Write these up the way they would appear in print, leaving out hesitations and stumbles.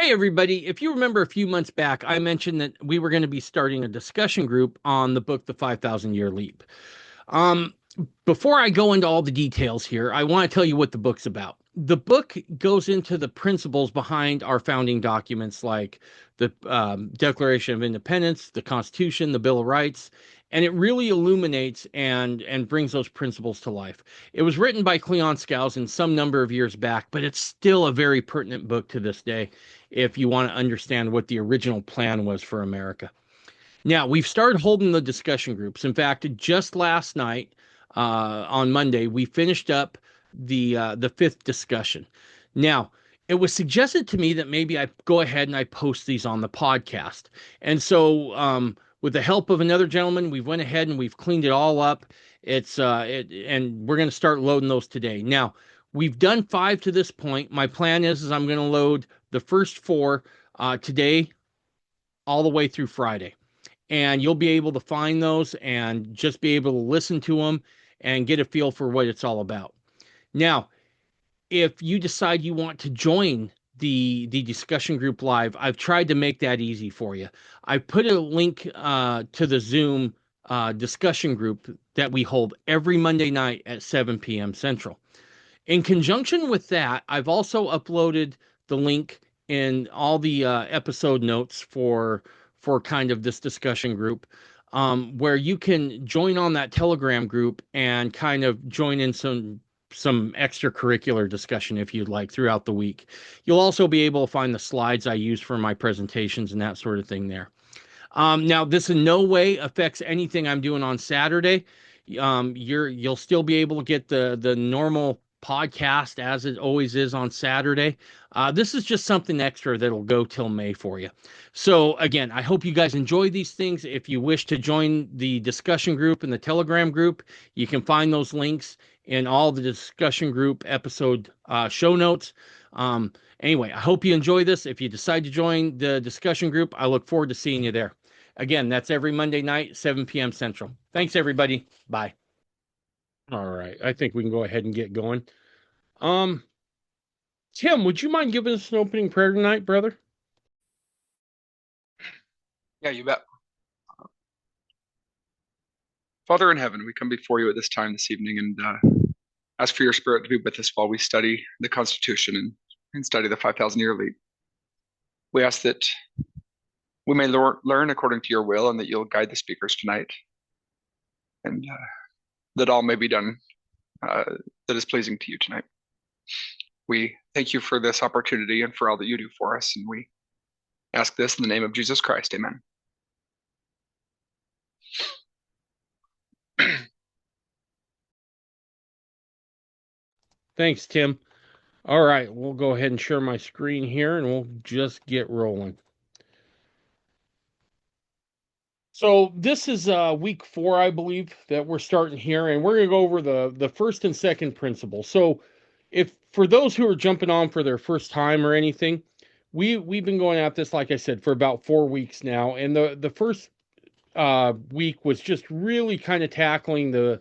Hey, everybody. If you remember a few months back, I mentioned that we were going to be starting a discussion group on the book, The 5,000 Year Leap. Um, Before I go into all the details here, I want to tell you what the book's about. The book goes into the principles behind our founding documents like the Declaration of Independence, the Constitution, the Bill of Rights, and it really illuminates and brings those principles to life. It was written by Cleon Skousen some number of years back, but it's still a very pertinent book to this day if you want to understand what the original plan was for America. Now, we've started holding the discussion groups. In fact, just last night, on Monday, we finished up the fifth discussion. Now, it was suggested to me that maybe I go ahead and I post these on the podcast. And so, with the help of another gentleman, we went ahead and we've cleaned it all up. And we're going to start loading those today. Now, we've done five to this point. My plan is I'm going to load the first four today, all the way through Friday, and you'll be able to find those and just be able to listen to them and get a feel for what it's all about. Now, if you decide you want to join the discussion group live, I've tried to make that easy for you. I put a link to the Zoom discussion group that we hold every Monday night at 7 p.m. Central. In conjunction with that, I've also uploaded the link in all the episode notes for kind of this discussion group, where you can join on that Telegram group and kind of join in some extracurricular discussion if you'd like throughout the week. You'll also be able to find the slides I use for my presentations and that sort of thing there. Now, this in no way affects anything I'm doing on Saturday. You'll still be able to get the normal podcast as it always is on Saturday. This is just something extra that'll go till May for you. So again, I hope you guys enjoy these things. If you wish to join the discussion group and the Telegram group, you can find those links in all the discussion group episode show notes. Anyway, I hope you enjoy this. If you decide to join the discussion group, I look forward to seeing you there. Again, that's every Monday night, 7 p.m. Central. Thanks, everybody. Bye. All right. I think we can go ahead and get going. Um, Tim, would you mind giving us an opening prayer tonight, brother? Yeah, you bet. Father in heaven, we come before you at this time this evening and ask for your spirit to be with us while we study the Constitution and study the 5,000 year leap. We ask that we may learn according to your will and that you'll guide the speakers tonight and that all may be done that is pleasing to you tonight. We thank you for this opportunity and for all that you do for us. And we ask this in the name of Jesus Christ. Amen. Thanks, Tim. All right, we'll go ahead and share my screen here and we'll just get rolling. So this is week 4, I believe, that we're starting here, and we're going to go over the first and second principle. So if for those who are jumping on for their first time or anything, we've been going at this, like I said, for about 4 weeks now, and the first week was just really kind of tackling the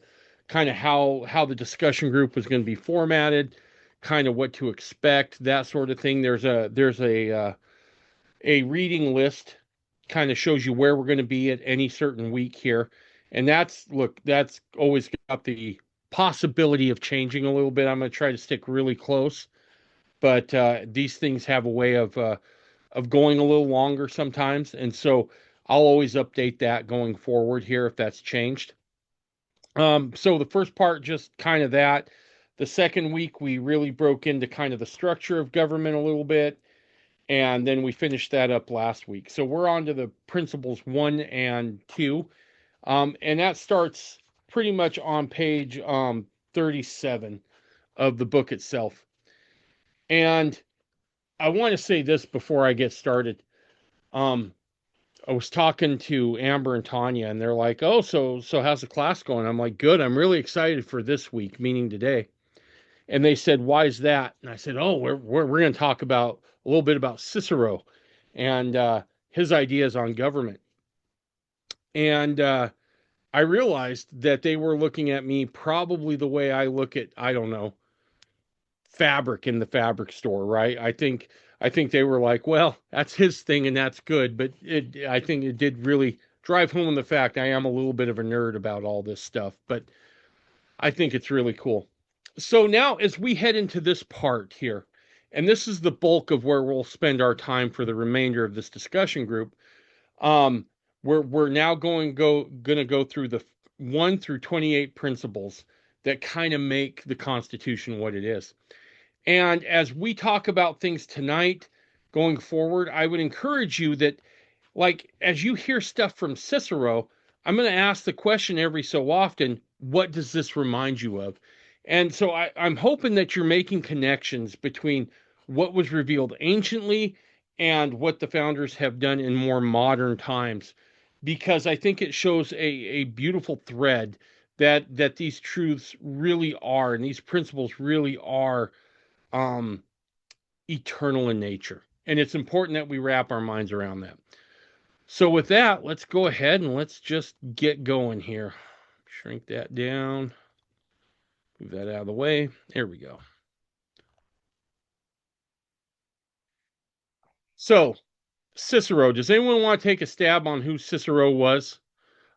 kind of how the discussion group was going to be formatted, kind of what to expect, that sort of thing. There's a reading list, kind of shows you where we're going to be at any certain week here. And that's always got the possibility of changing a little bit. I'm going to try to stick really close, but these things have a way of going a little longer sometimes, and so I'll always update that going forward here if that's changed. So the first part, just kind of that. The second week, we really broke into kind of the structure of government a little bit, and then we finished that up last week. So we're on to the principles 1 and 2, and that starts pretty much on page 37 of the book itself. And I want to say this before I get started. Um, I was talking to Amber and Tanya, and they're like, "Oh, so how's the class going?" I'm like, "Good. I'm really excited for this week, meaning today." And they said, "Why is that?" And I said, "Oh, we're going to talk about a little bit about Cicero and his ideas on government." And I realized that they were looking at me probably the way I look at, I don't know, fabric in the fabric store, right? I think they were like, well, that's his thing and that's good. But I think it did really drive home the fact I am a little bit of a nerd about all this stuff, but I think it's really cool. So now, as we head into this part here, and this is the bulk of where we'll spend our time for the remainder of this discussion group, um, we're now gonna go through the 1 through 28 principles that kind of make the Constitution what it is. And as we talk about things tonight going forward, I would encourage you that, like, as you hear stuff from Cicero, I'm going to ask the question every so often, what does this remind you of? And so I'm hoping that you're making connections between what was revealed anciently and what the founders have done in more modern times, because I think it shows a beautiful thread that these truths really are, and these principles really are um, eternal in nature. And it's important that we wrap our minds around that. So with that, let's go ahead and let's just get going here. Shrink that down. Move that out of the way. There we go. So, Cicero, does anyone want to take a stab on who Cicero was?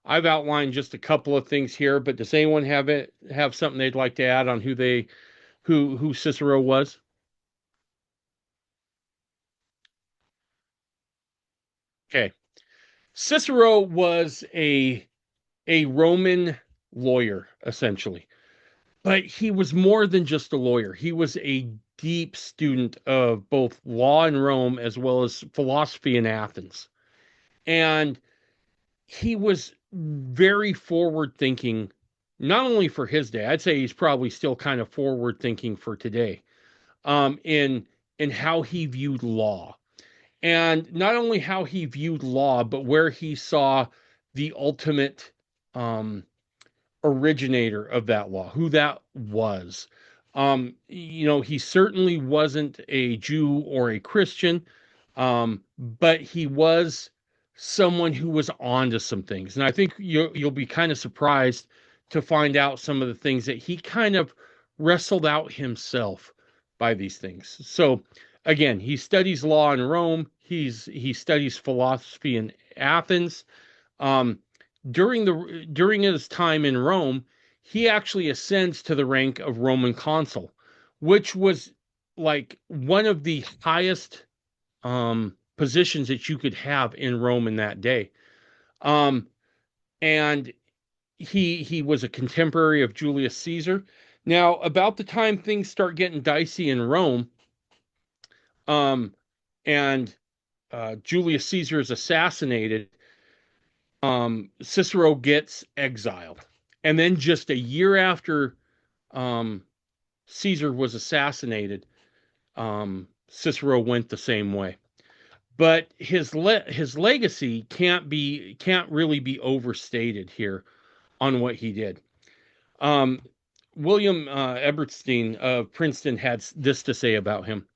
I've outlined just a couple of things here, but does anyone have something they'd like to add on who Cicero was? Okay. Cicero was a Roman lawyer, essentially. But he was more than just a lawyer. He was a deep student of both law in Rome as well as philosophy in Athens. And he was very forward thinking, not only for his day, I'd say he's probably still kind of forward thinking for today, in how he viewed law. And not only how he viewed law, but where he saw the ultimate um, originator of that law, who that was. He certainly wasn't a Jew or a Christian, but he was someone who was onto some things. And I think you'll be kind of surprised to find out some of the things that he kind of wrestled out himself by these things. So again, he studies law in Rome. He studies philosophy in Athens. Um, during his time in Rome, he actually ascends to the rank of Roman consul, which was like one of the highest positions that you could have in Rome in that day. Um, and he was a contemporary of Julius Caesar. Now, about the time things start getting dicey in Rome, um, and Julius Caesar is assassinated, Cicero gets exiled. And then just a year after um, Caesar was assassinated, Cicero went the same way. But his legacy can't really be overstated here on what he did. Um, William Eberstein of Princeton had this to say about him.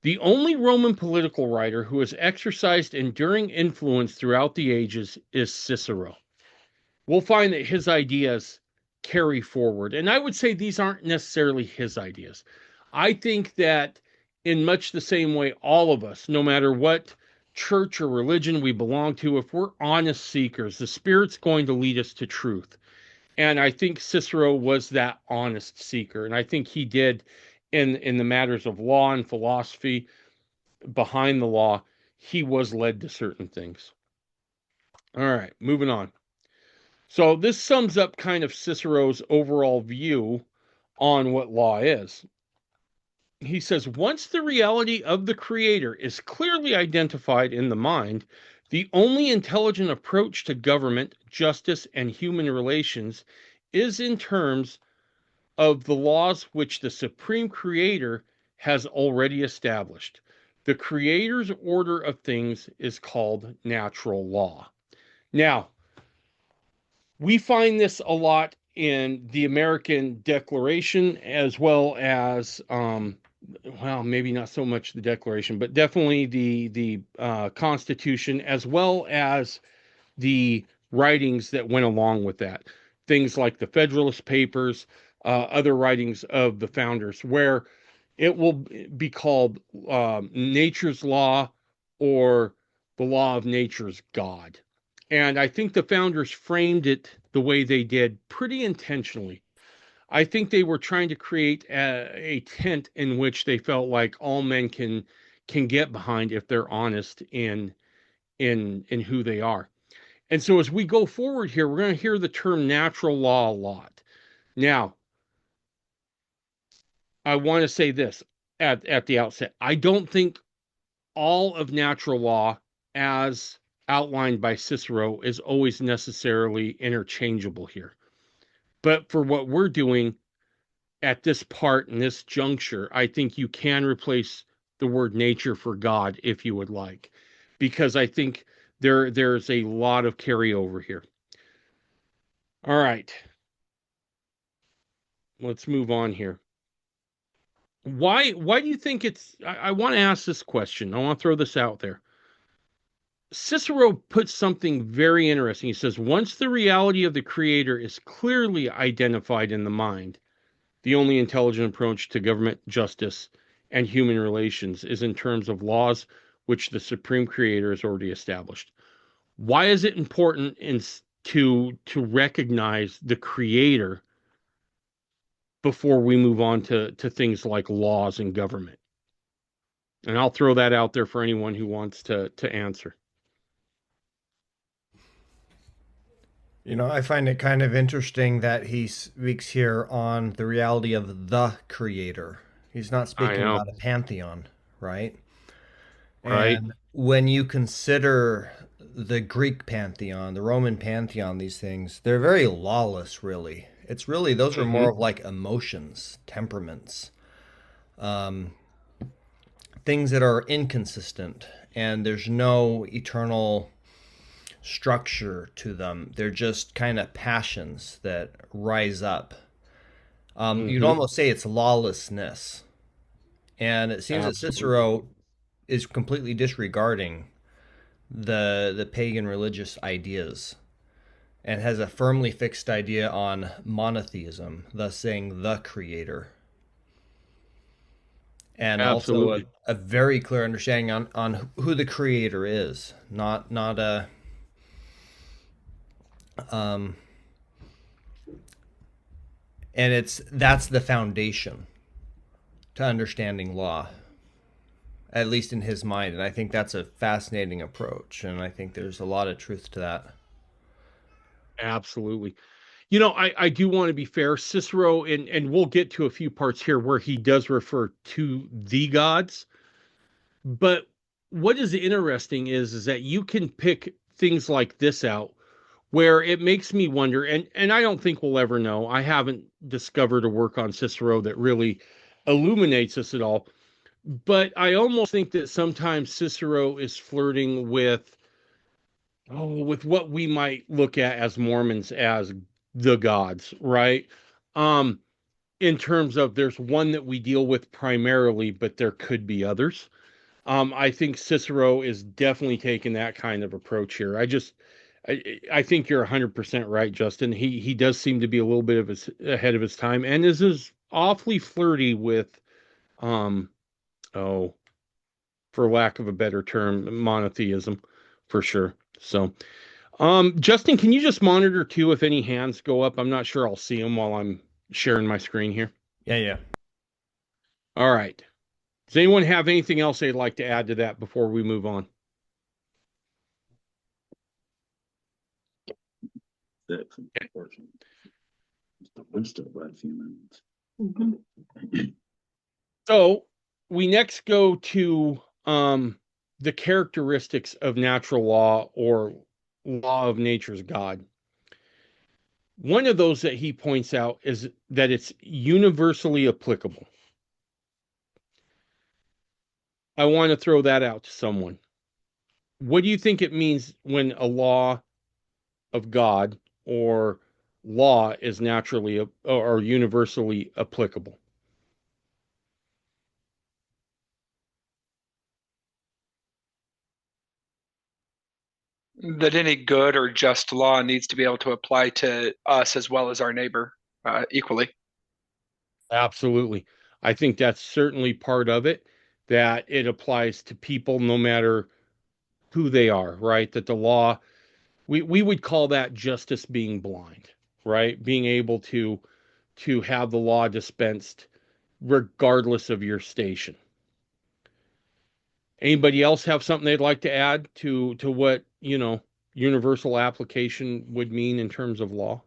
The only Roman political writer who has exercised enduring influence throughout the ages is Cicero. We'll find that his ideas carry forward. And I would say these aren't necessarily his ideas. I think that in much the same way, all of us, no matter what church or religion we belong to, if we're honest seekers, the Spirit's going to lead us to truth. And I think Cicero was that honest seeker. And I think he did in the matters of law and philosophy behind the law, he was led to certain things. All right, moving on. So this sums up kind of Cicero's overall view on what law is. He says, once the reality of the Creator is clearly identified in the mind, the only intelligent approach to government, justice, and human relations is in terms of the laws which the Supreme Creator has already established. The Creator's order of things is called natural law. Now, we find this a lot in the American Declaration, as well as, well, maybe not so much the Declaration, but definitely the Constitution, as well as the writings that went along with that. Things like the Federalist Papers, other writings of the founders, where It will be called nature's law or the law of nature's God. And I think the founders framed it the way they did pretty intentionally. I think they were trying to create a tent in which they felt like all men can get behind if they're honest in who they are. And so as we go forward here, we're going to hear the term natural law a lot. Now, I want to say this at the outset. I don't think all of natural law as outlined by Cicero is always necessarily interchangeable here. But for what we're doing at this part in this juncture, I think you can replace the word nature for God if you would like, because I think there's a lot of carryover here. All right, let's move on here. Why do you think it's I want to ask this question. I want to throw this out there. Cicero puts something very interesting. He says, once the reality of the creator is clearly identified in the mind, the only intelligent approach to government, justice, and human relations is in terms of laws which the supreme creator has already established. Why is it important to recognize the creator before we move on to things like laws and government? And I'll throw that out there for anyone who wants to answer. I find it kind of interesting that he speaks here on the reality of the creator. He's not I speaking know, about a pantheon, right? right? And when you consider the Greek pantheon, the Roman pantheon, these things, they're very lawless, really. It's really, those are more Hmm. of like emotions, temperaments, um, things that are inconsistent, and there's no eternal structure to them. They're just kind of passions that rise up. You'd Hmm. almost say it's lawlessness. And it seems that Absolutely. Cicero is completely disregarding the pagan religious ideas and has a firmly fixed idea on monotheism, thus saying the creator. And also Absolutely. a very clear understanding on who the creator is, not a um, and that's the foundation to understanding law, at least in his mind. And I think that's a fascinating approach, and I think there's a lot of truth to that. Absolutely. I do want to be fair. Cicero, and we'll get to a few parts here where he does refer to the gods. But what is interesting is that you can pick things like this out where it makes me wonder, and I don't think we'll ever know. I haven't discovered a work on Cicero that really illuminates this at all. But I almost think that sometimes Cicero is flirting with what we might look at as Mormons as the gods, right? Um, in terms of there's one that we deal with primarily, but there could be others. I think Cicero is definitely taking that kind of approach here. I think you're 100% right, Justin. He does seem to be a little bit of ahead of his time, and is awfully flirty with um oh, for lack of a better term, monotheism, for sure. So, Justin, can you just monitor too if any hands go up? I'm not sure I'll see them while I'm sharing my screen here. Yeah, yeah. All right. Does anyone have anything else they'd like to add to that before we move on? That's unfortunate. It's the worst of us humans. Mhm. So we next go to the characteristics of natural law or law of nature's God. One of those that he points out is that it's universally applicable. I want to throw that out to someone. What do you think it means when a law of God or law is naturally or universally applicable? That any good or just law needs to be able to apply to us as well as our neighbor equally. Absolutely. I think that's certainly part of it, that it applies to people no matter who they are, right? That the law, we would call that justice being blind, right? Being able to have the law dispensed regardless of your station. Anybody else have something they'd like to add to what, universal application would mean in terms of law?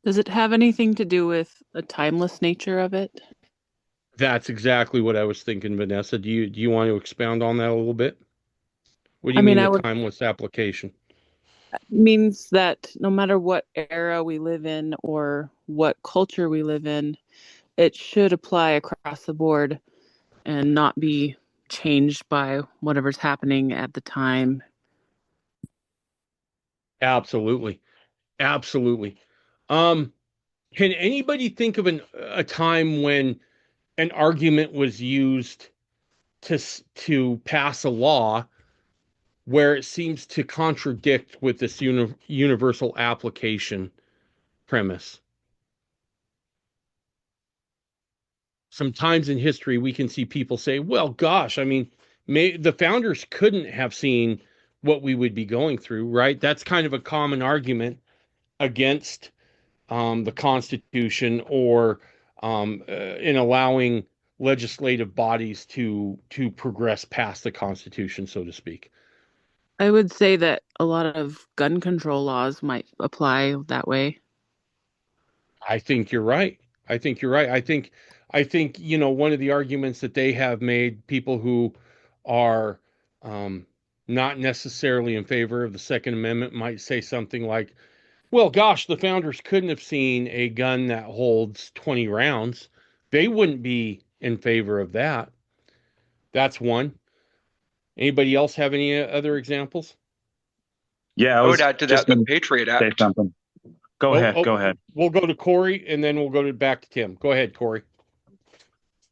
Does it have anything to do with the timeless nature of it? That's exactly what I was thinking, Vanessa. Do you want to expound on that a little bit? What do I you mean, mean I a would timeless application? means that no matter what era we live in or what culture we live in, it should apply across the board and not be changed by whatever's happening at the time. Absolutely. Absolutely. Um, can anybody think of a time when an argument was used to pass a law where it seems to contradict with this universal application premise? Sometimes in history we can see people say, well, gosh, I mean, the founders couldn't have seen what we would be going through, right? That's kind of a common argument against the Constitution, or in allowing legislative bodies to progress past the Constitution, so to speak. I would say that a lot of gun control laws might apply that way. I think you're right. I think you're right. I think one of the arguments that they have made, people who are um, not necessarily in favor of the Second Amendment might say something like, well, gosh, the founders couldn't have seen a gun that holds 20 rounds. They wouldn't be in favor of that. That's one. Anybody else have any other examples? Yeah, I would add to just that the gonna Patriot say Act. something. Go ahead. Go ahead. We'll go to Corey and then we'll go back to Tim. Go ahead, Corey.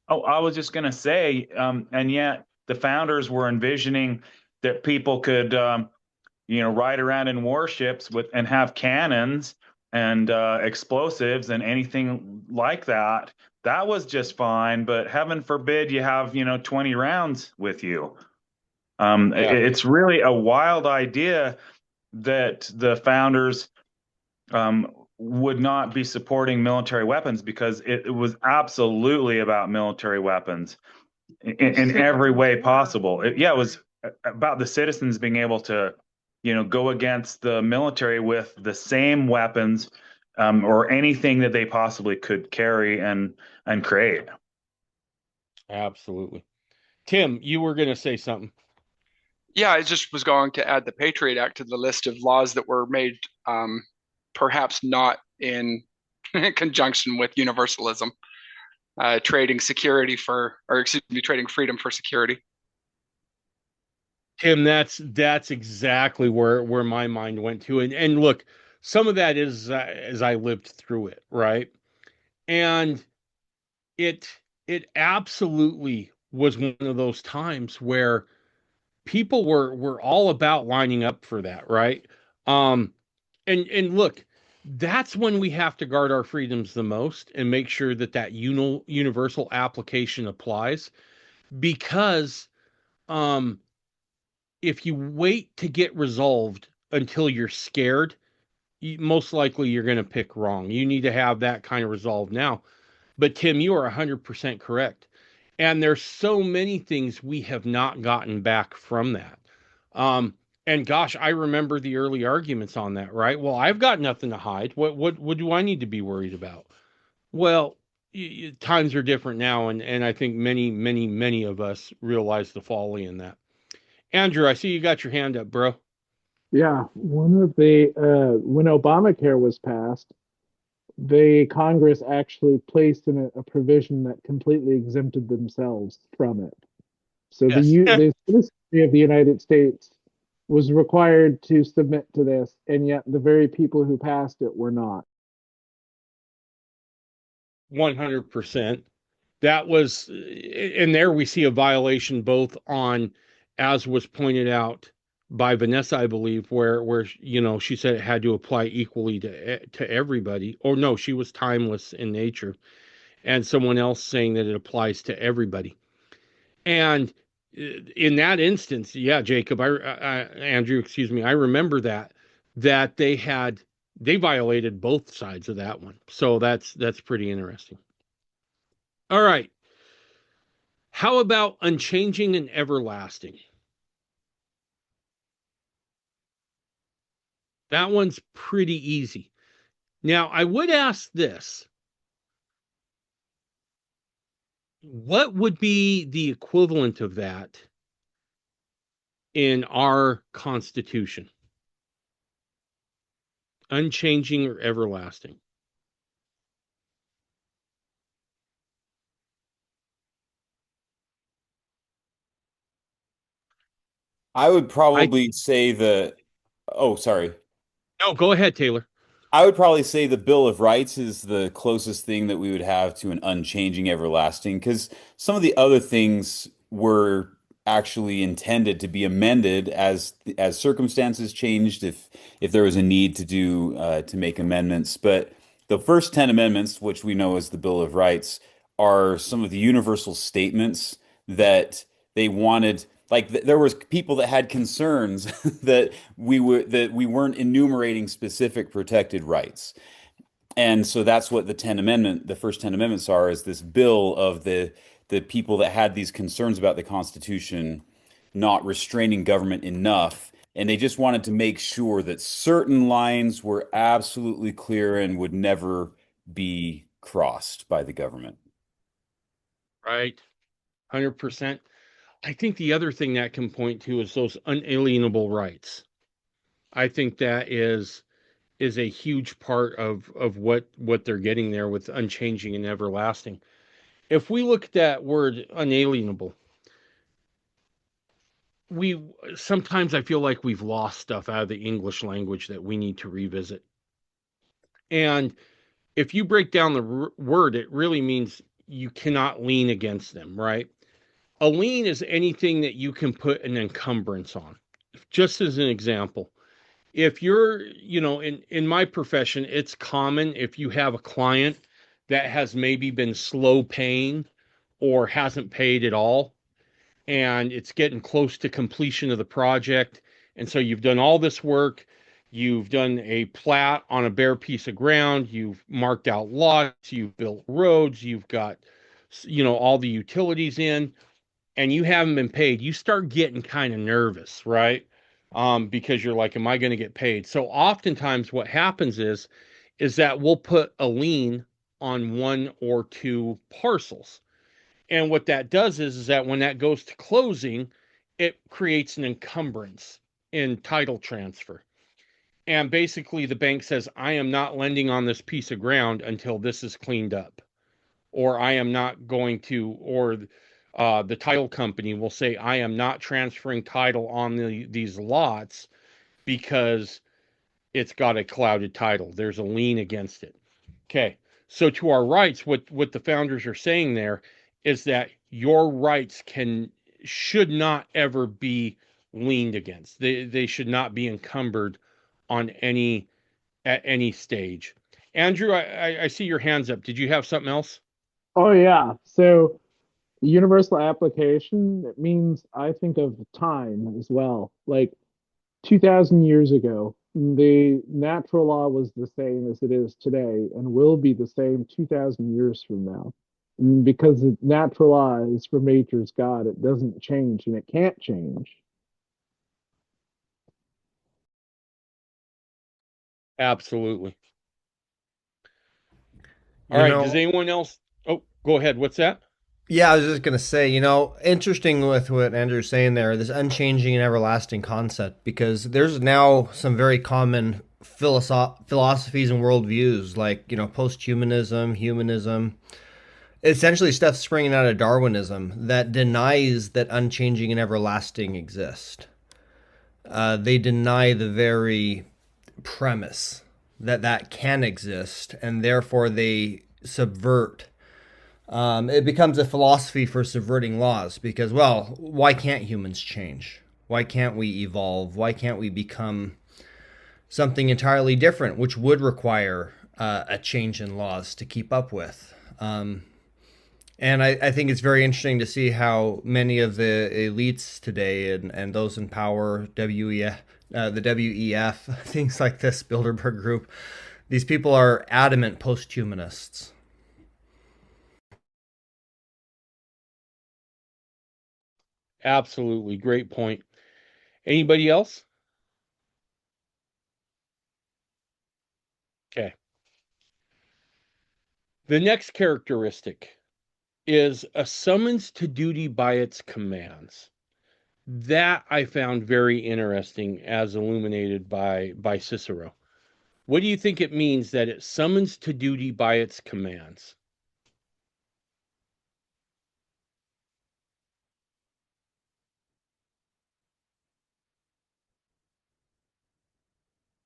Oh, I was just going to say, and yet the founders were envisioning that people could, ride around in warships and have cannons and explosives and anything like that. That was just fine, but heaven forbid you have, 20 rounds with you. It's really a wild idea that the founders would not be supporting military weapons, because it was absolutely about military weapons in every way possible. It was about the citizens being able to, go against the military with the same weapons, or anything that they possibly could carry and create. Absolutely. Tim, you were going to say something. Yeah, I just was going to add the Patriot Act to the list of laws that were made, perhaps not in conjunction with universalism, trading trading freedom for security. Tim, that's exactly where my mind went to, and look, some of that is as I lived through it, right? And it absolutely was one of those times where people were all about lining up for that, right? And look, that's when we have to guard our freedoms the most and make sure that universal application applies, because if you wait to get resolved until you're scared, most likely you're going to pick wrong. You need to have that kind of resolve now. But Tim, you are 100% correct. And there's so many things we have not gotten back from that. And gosh, I remember the early arguments on that, right? Well, I've got nothing to hide. What do I need to be worried about? Well, times are different now, and I think many of us realize the folly in that. Andrew, I see you got your hand up, bro. Yeah, one of the when Obamacare was passed, the Congress actually placed in a provision that completely exempted themselves from it. So Yes. the citizenry of the United States was required to submit to this, and yet the very people who passed it were not. 100%. That was, and there we see a violation both on, as was pointed out by Vanessa, I believe, where she said it had to apply equally to everybody. Or no, she was timeless in nature. and someone else saying that it applies to everybody. And in that instance, yeah, Jacob, Andrew, excuse me, I remember that they violated both sides of that one. So that's pretty interesting. All right. How about unchanging and everlasting? That one's pretty easy. Now, I would ask this. What would be the equivalent of that in our Constitution? Unchanging or everlasting? I would probably say oh, sorry. No, go ahead, Taylor. I would probably say the Bill of Rights is the closest thing that we would have to an unchanging everlasting, because some of the other things were actually intended to be amended as circumstances changed, if there was a need to do to make amendments. But the first 10 amendments, which we know as the Bill of Rights, are some of the universal statements that they wanted. Like there was people that had concerns that we weren't enumerating specific protected rights. And so that's what the first 10 amendments are, is this bill of the people that had these concerns about the Constitution not restraining government enough. And they just wanted to make sure that certain lines were absolutely clear and would never be crossed by the government. Right. 100%. I think the other thing that can point to is those unalienable rights. I think that is a huge part of what they're getting there with unchanging and everlasting. If we look at that word unalienable, sometimes I feel like we've lost stuff out of the English language that we need to revisit. And if you break down the word, it really means you cannot lean against them, right? A lien is anything that you can put an encumbrance on. Just as an example, if you're, in my profession, it's common if you have a client that has maybe been slow paying or hasn't paid at all, and it's getting close to completion of the project. And so you've done all this work, you've done a plat on a bare piece of ground, you've marked out lots, you've built roads, you've got, all the utilities in, and you haven't been paid, you start getting kind of nervous, right? Because you're like, am I going to get paid? So oftentimes what happens is that we'll put a lien on one or two parcels. And what that does is that when that goes to closing, it creates an encumbrance in title transfer. And basically the bank says, I am not lending on this piece of ground until this is cleaned up. Or I am not going to, or the title company will say, I am not transferring title on these lots because it's got a clouded title. There's a lien against it. Okay. So to our rights, what the founders are saying there is that your rights should not ever be leaned against. They should not be encumbered at any stage. Andrew, I see your hands up. Did you have something else? Oh yeah. So universal application, it means, I think, of time as well. Like 2000 years ago, the natural law was the same as it is today and will be the same 2000 years from now. And because the natural law is from nature's God, it doesn't change and it can't change. Absolutely. All right. Does anyone else? Oh, go ahead. What's that? Yeah, I was just going to say, interesting with what Andrew's saying there, this unchanging and everlasting concept, because there's now some very common philosophies and worldviews like, post-humanism, humanism, essentially stuff springing out of Darwinism that denies that unchanging and everlasting exist. They deny the very premise that can exist, and therefore they subvert. It becomes a philosophy for subverting laws because, well, why can't humans change? Why can't we evolve? Why can't we become something entirely different, which would require a change in laws to keep up with? And I think it's very interesting to see how many of the elites today and those in power, the WEF, things like this, Bilderberg Group, these people are adamant post-humanists. Absolutely. Great point. Anybody else? Okay. The next characteristic is a summons to duty by its commands. That I found very interesting as illuminated by Cicero. What do you think it means that it summons to duty by its commands?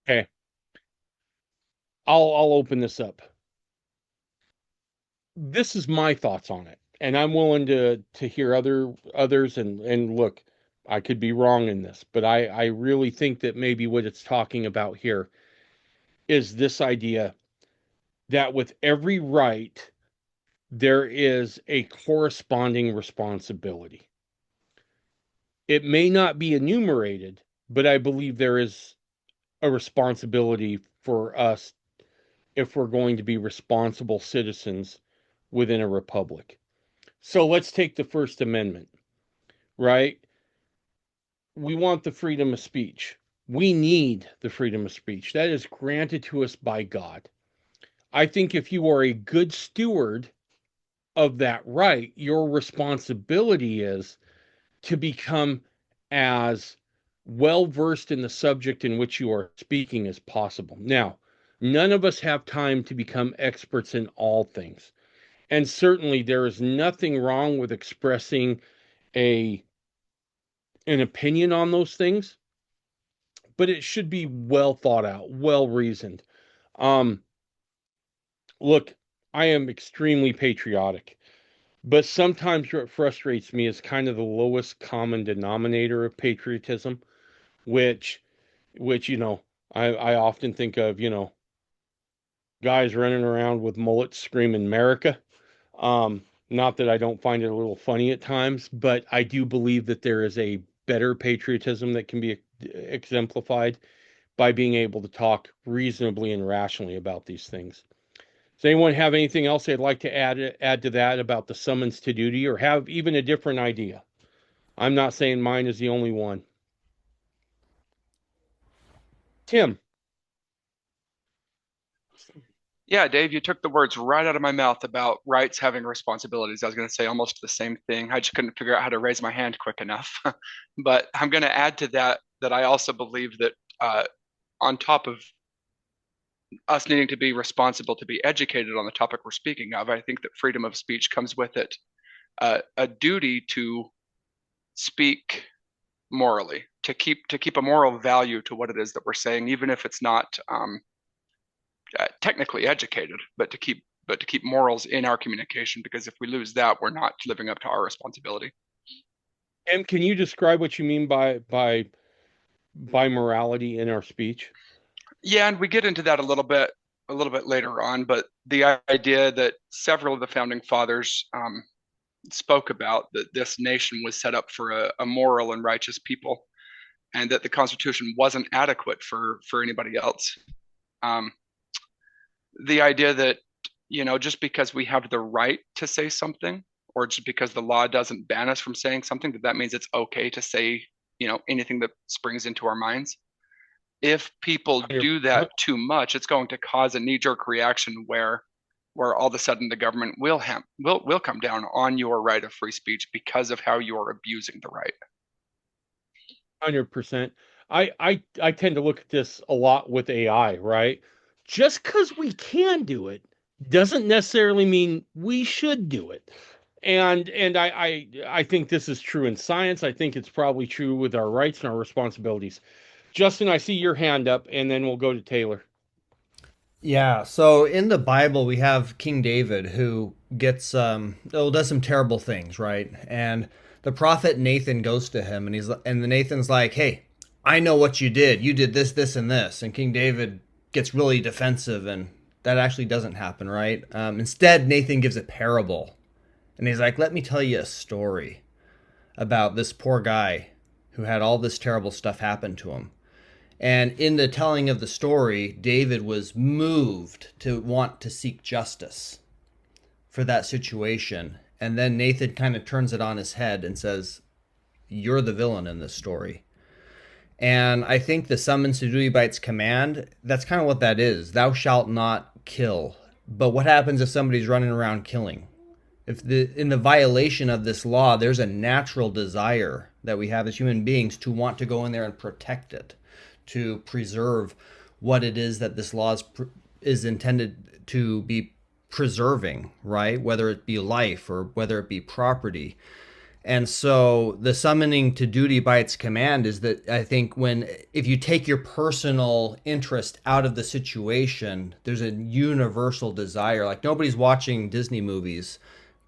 Okay. I'll open this up. This is my thoughts on it, and I'm willing to hear others and look, I could be wrong in this, but I really think that maybe what it's talking about here is this idea that with every right there is a corresponding responsibility. It may not be enumerated, but I believe there is a responsibility for us if we're going to be responsible citizens within a republic. So let's take the First Amendment, right? We want the freedom of speech. We need the freedom of speech. That is granted to us by God. I think if you are a good steward of that right, your responsibility is to become as well versed in the subject in which you are speaking as possible. Now, none of us have time to become experts in all things. And certainly there is nothing wrong with expressing an opinion on those things, but it should be well thought out, well reasoned. Look, I am extremely patriotic, but sometimes what frustrates me is kind of the lowest common denominator of patriotism, which I often think of, guys running around with mullets screaming America. Not that I don't find it a little funny at times, but I do believe that there is a better patriotism that can be exemplified by being able to talk reasonably and rationally about these things. Does anyone have anything else they'd like to add to that about the summons to duty, or have even a different idea? I'm not saying mine is the only one. Tim. Yeah, Dave, you took the words right out of my mouth about rights having responsibilities. I was going to say almost the same thing. I just couldn't figure out how to raise my hand quick enough. But I'm going to add to that I also believe that on top of us needing to be responsible to be educated on the topic we're speaking of, I think that freedom of speech comes with it a duty to speak morally, to keep a moral value to what it is that we're saying, even if it's not technically educated, but to keep morals in our communication, because if we lose that, we're not living up to our responsibility. And can you describe what you mean by morality in our speech? Yeah, and we get into that a little bit later on, but the idea that several of the founding fathers spoke about, that this nation was set up for a moral and righteous people, and that the Constitution wasn't adequate for anybody else. The idea that, just because we have the right to say something, or just because the law doesn't ban us from saying something, that means it's okay to say, anything that springs into our minds. If people do that too much, it's going to cause a knee-jerk reaction where all of a sudden the government will come down on your right of free speech because of how you're abusing the right. 100%. I tend to look at this a lot with AI, right? Just because we can do it doesn't necessarily mean we should do it. And I think this is true in science. I think it's probably true with our rights and our responsibilities. Justin, I see your hand up, and then we'll go to Taylor. Yeah, so in the Bible we have King David who gets does some terrible things, right? And the prophet Nathan goes to him, and the Nathan's like, "Hey, I know what you did. You did this, this, and this." And King David gets really defensive, and that actually doesn't happen, right? Instead, Nathan gives a parable, And he's like, let me tell you a story about this poor guy who had all this terrible stuff happen to him. And in the telling of the story, David was moved to want to seek justice for that situation. And then Nathan kind of turns it on his head and says, you're the villain in this story. And I think the summons to duty by its command, that's kind of what that is. Thou shalt not kill. But what happens if somebody's running around killing? If in the violation of this law, there's a natural desire that we have as human beings to want to go in there and protect it, to preserve what it is that this law is intended to be preserving, right? Whether it be life or whether it be property. And so the summoning to duty by its command is that I think if you take your personal interest out of the situation, there's a universal desire. Like nobody's watching Disney movies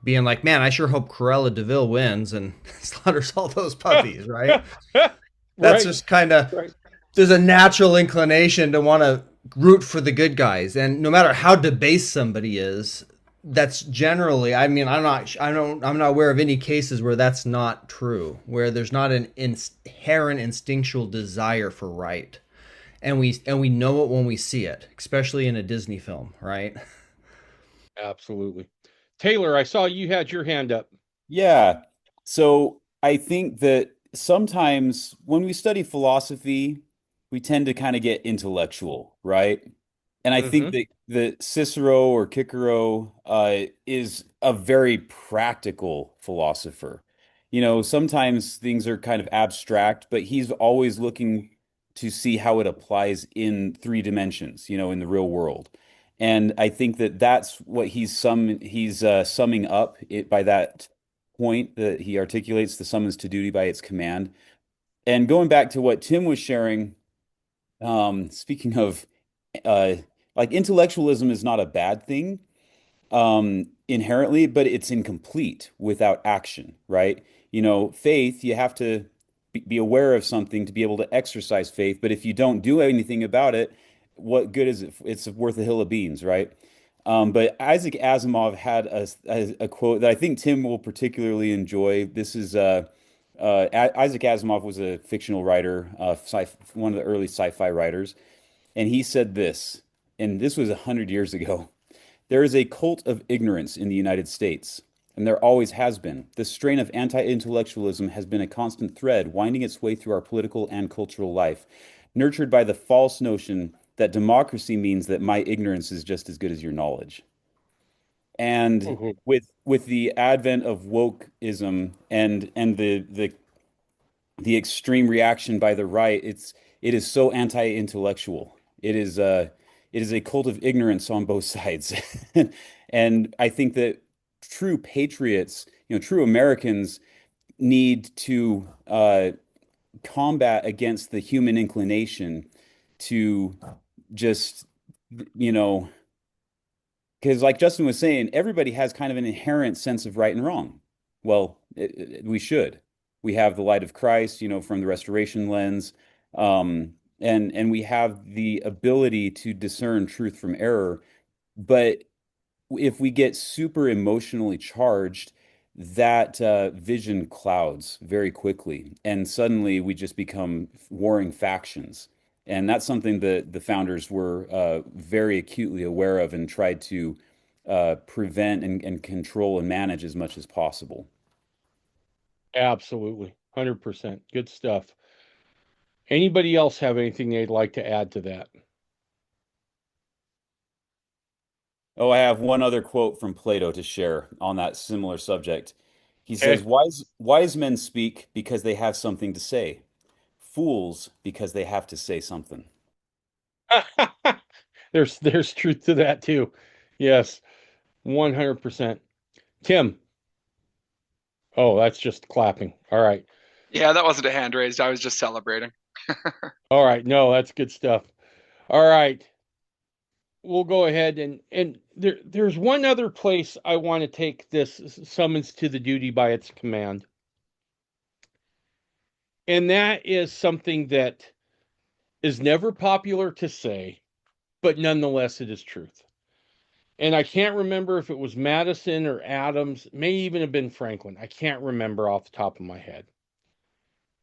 being like, man, I sure hope Cruella de Vil wins and slaughters all those puppies, right? That's just kind of, there's a natural inclination to want to root for the good guys. And no matter how debased somebody is, that's generally, I mean, I'm not aware of any cases where that's not true, where there's not an inherent instinctual desire for right. And we know it when we see it, especially in a Disney film, right? Absolutely. Taylor, I saw you had your hand up. Yeah. So I think that sometimes when we study philosophy, we tend to kind of get intellectual, right? And I think that Cicero or Cicero is a very practical philosopher. You know, sometimes things are kind of abstract, but he's always looking to see how it applies in 3 dimensions, you know, in the real world. And I think that that's what he's summing up it by that point that he articulates the summons to duty by its command. And going back to what Tim was sharing, speaking of like intellectualism is not a bad thing inherently, but it's incomplete without action, right? You know, faith, you have to be aware of something to be able to exercise faith, but if you don't do anything about it, what good is it? It's worth a hill of beans, right? But Isaac Asimov had a quote that I think Tim will particularly enjoy. This is Isaac Asimov was a fictional writer, one of the early sci-fi writers, and he said this, and this was 100 years ago. There is a cult of ignorance in the United States, and there always has been. This strain of anti-intellectualism has been a constant thread winding its way through our political and cultural life, nurtured by the false notion that democracy means that my ignorance is just as good as your knowledge. And with the advent of wokeism and the extreme reaction by the right, it is so anti-intellectual. It is a cult of ignorance on both sides. And I think that true patriots, you know, true Americans need to combat against the human inclination to just, you know, because like Justin was saying, everybody has kind of an inherent sense of right and wrong. Well, we should. We have the light of Christ, you know, from the restoration lens. And we have the ability to discern truth from error. But if we get super emotionally charged, that vision clouds very quickly. And suddenly we just become warring factions. And that's something that the founders were very acutely aware of and tried to prevent and control and manage as much as possible. Absolutely. 100%. Good stuff. Anybody else have anything they'd like to add to that? Oh, I have one other quote from Plato to share on that similar subject. He Okay. says, wise men speak because they have something to say. Fools because they have to say something. There's truth to that too. Yes. 100%. Tim. Oh, that's just clapping. All right. Yeah, that wasn't a hand raised. I was just celebrating. All right. No, that's good stuff. All right. We'll go ahead and there's one other place I want to take this summons to the duty by its command. And that is something that is never popular to say, but nonetheless it is truth. And I can't remember if it was Madison or Adams, may even have been Franklin. I can't remember off the top of my head.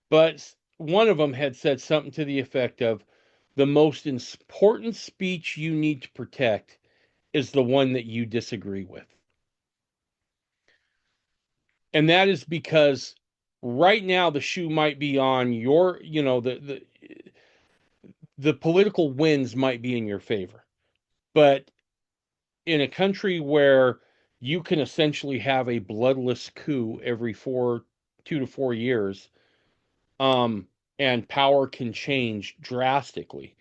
But one of them had said something to the effect of, the most important speech you need to protect is the one that you disagree with. And that is because right now the shoe might be on your, the political winds might be in your favor. But in a country where you can essentially have a bloodless coup every 2 to 4 years, and power can change drastically,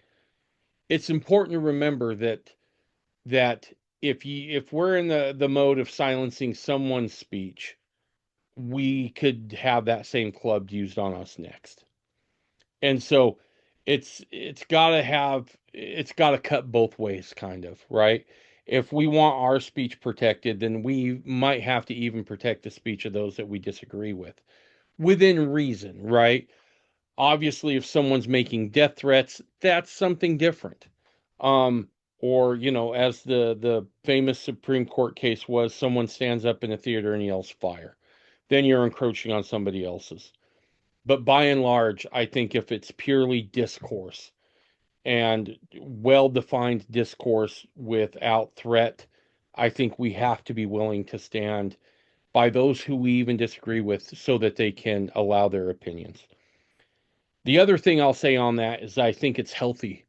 it's important to remember that if we're in the mode of silencing someone's speech, we could have that same club used on us next. And so it's got to cut both ways, kind of, right? If we want our speech protected, then we might have to even protect the speech of those that we disagree with within reason, right? Obviously, if someone's making death threats, that's something different. Or, as the famous Supreme Court case was, someone stands up in a theater and yells fire. Then you're encroaching on somebody else's. But by and large, I think if it's purely discourse and well-defined discourse without threat, I think we have to be willing to stand by those who we even disagree with so that they can allow their opinions. The other thing I'll say on that is I think it's healthy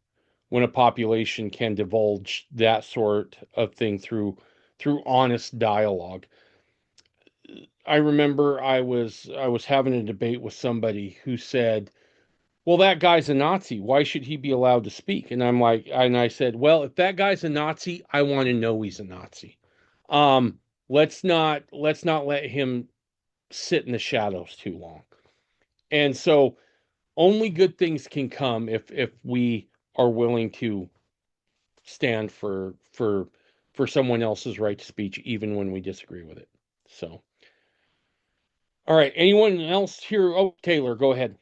when a population can divulge that sort of thing through honest dialogue. I remember I was having a debate with somebody who said, "Well, that guy's a Nazi. Why should he be allowed to speak?" And I said, "Well, if that guy's a Nazi, I want to know he's a Nazi. Let's not let him sit in the shadows too long." And so only good things can come if we are willing to stand for someone else's right to speech, even when we disagree with it. So, all right, anyone else here? Oh, Taylor, go ahead.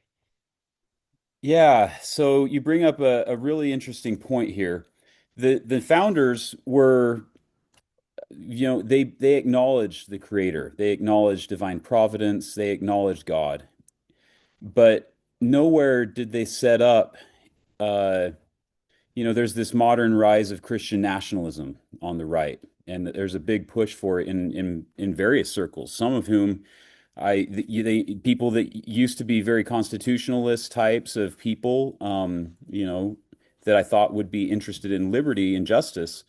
Yeah, so you bring up a really interesting point here. The founders were, they acknowledged the creator, they acknowledged divine providence, they acknowledged God, but nowhere did they set up, uh, there's this modern rise of Christian nationalism on the right, and there's a big push for it in various circles, some of whom people that used to be very constitutionalist types of people, that I thought would be interested in liberty and justice,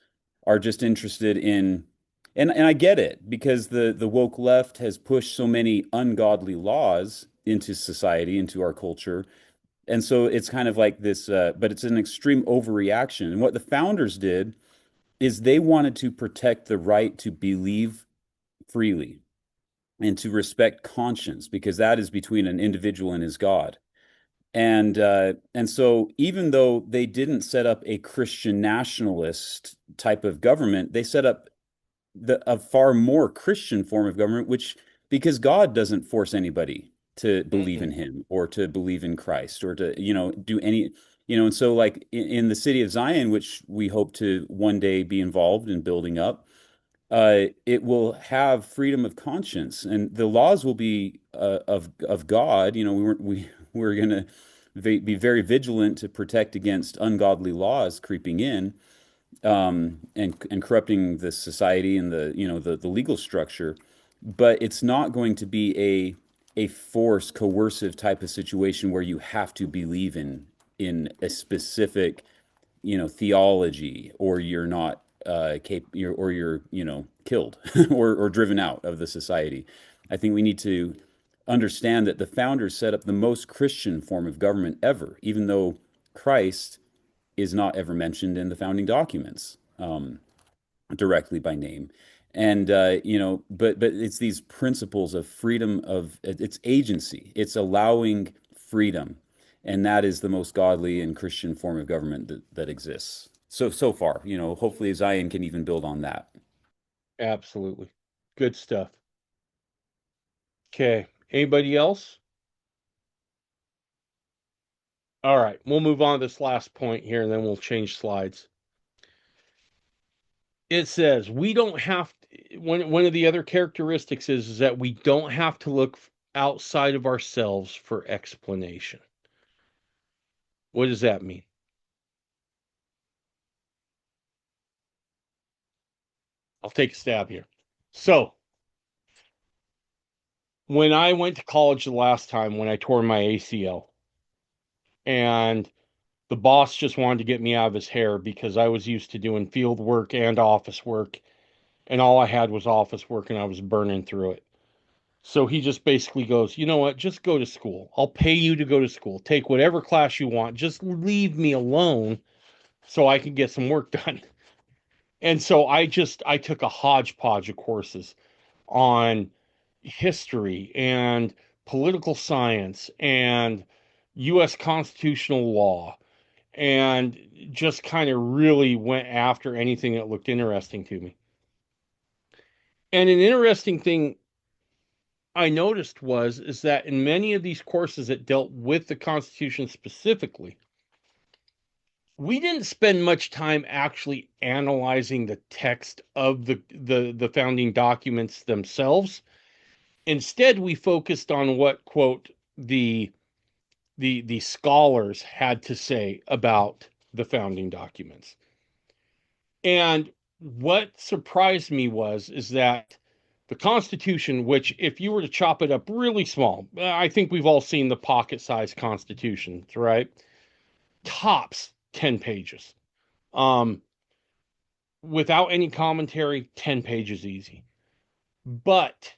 are just interested in, and I get it because the woke left has pushed so many ungodly laws into society, into our culture, and so it's kind of like this, but it's an extreme overreaction. And what the founders did is they wanted to protect the right to believe freely and to respect conscience, because that is between an individual and his God. And so even though they didn't set up a Christian nationalist type of government, they set up a far more Christian form of government, which, because God doesn't force anybody to believe in him or to believe in Christ or to, do any, and so like in the city of Zion, which we hope to one day be involved in building up, it will have freedom of conscience, and the laws will be of God. We're going to be very vigilant to protect against ungodly laws creeping in, and corrupting the society and the legal structure. But it's not going to be a forced, coercive type of situation where you have to believe in a specific theology, or you're not or you're killed or driven out of the society. I think we need to understand that the founders set up the most Christian form of government ever, even though Christ is not ever mentioned in the founding documents, directly by name. And but it's these principles of freedom, of it's agency, it's allowing freedom, and that is the most godly and Christian form of government that exists. So far, hopefully Zion can even build on that. Absolutely. Good stuff. Okay. Anybody else? All right. We'll move on to this last point here and then we'll change slides. it says we don't have to, one of the other characteristics is that we don't have to look outside of ourselves for explanation. What does that mean? I'll take a stab here. So, when I went to college the last time, when I tore my ACL, and the boss just wanted to get me out of his hair because I was used to doing field work and office work, and all I had was office work, and I was burning through it. So he just basically goes, you know what? Just go to school. I'll pay you to go to school. Take whatever class you want. Just leave me alone so I can get some work done. And so I took a hodgepodge of courses on history and political science and US constitutional law, and just kind of really went after anything that looked interesting to me. And an interesting thing I noticed is that in many of these courses that dealt with the Constitution specifically, we didn't spend much time actually analyzing the text of the founding documents themselves. Instead, we focused on what, quote, the scholars had to say about the founding documents. And what surprised me is that the Constitution, which if you were to chop it up really small, I think we've all seen the pocket-sized constitutions, right? Tops 10 pages. Without any commentary, 10 pages easy. But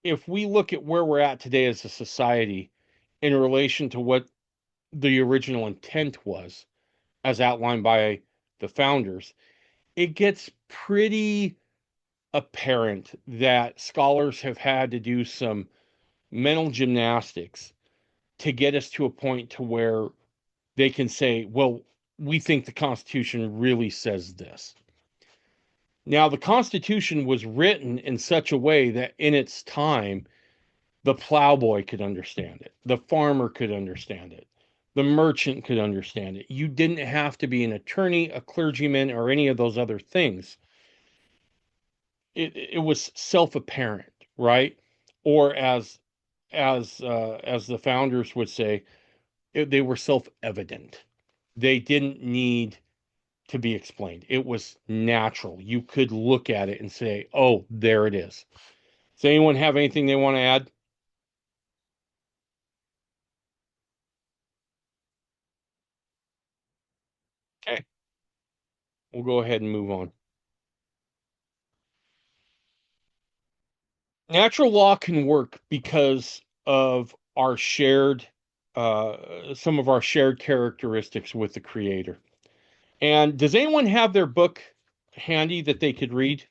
if we look at where we're at today as a society in relation to what the original intent was, as outlined by the founders, it gets pretty apparent that scholars have had to do some mental gymnastics to get us to a point to where they can say, well, we think the Constitution really says this. Now, the Constitution was written in such a way that in its time, the plowboy could understand it, the farmer could understand it, the merchant could understand it. You didn't have to be an attorney, a clergyman, or any of those other things. It was self-apparent, right? Or as the founders would say, they were self-evident. They didn't need to be explained. It was natural. You could look at it and say, "Oh, there it is." Does anyone have anything they want to add? Okay, we'll go ahead and move on. Natural law can work because of our shared, some of our shared characteristics with the Creator. And does anyone have their book handy that they could read?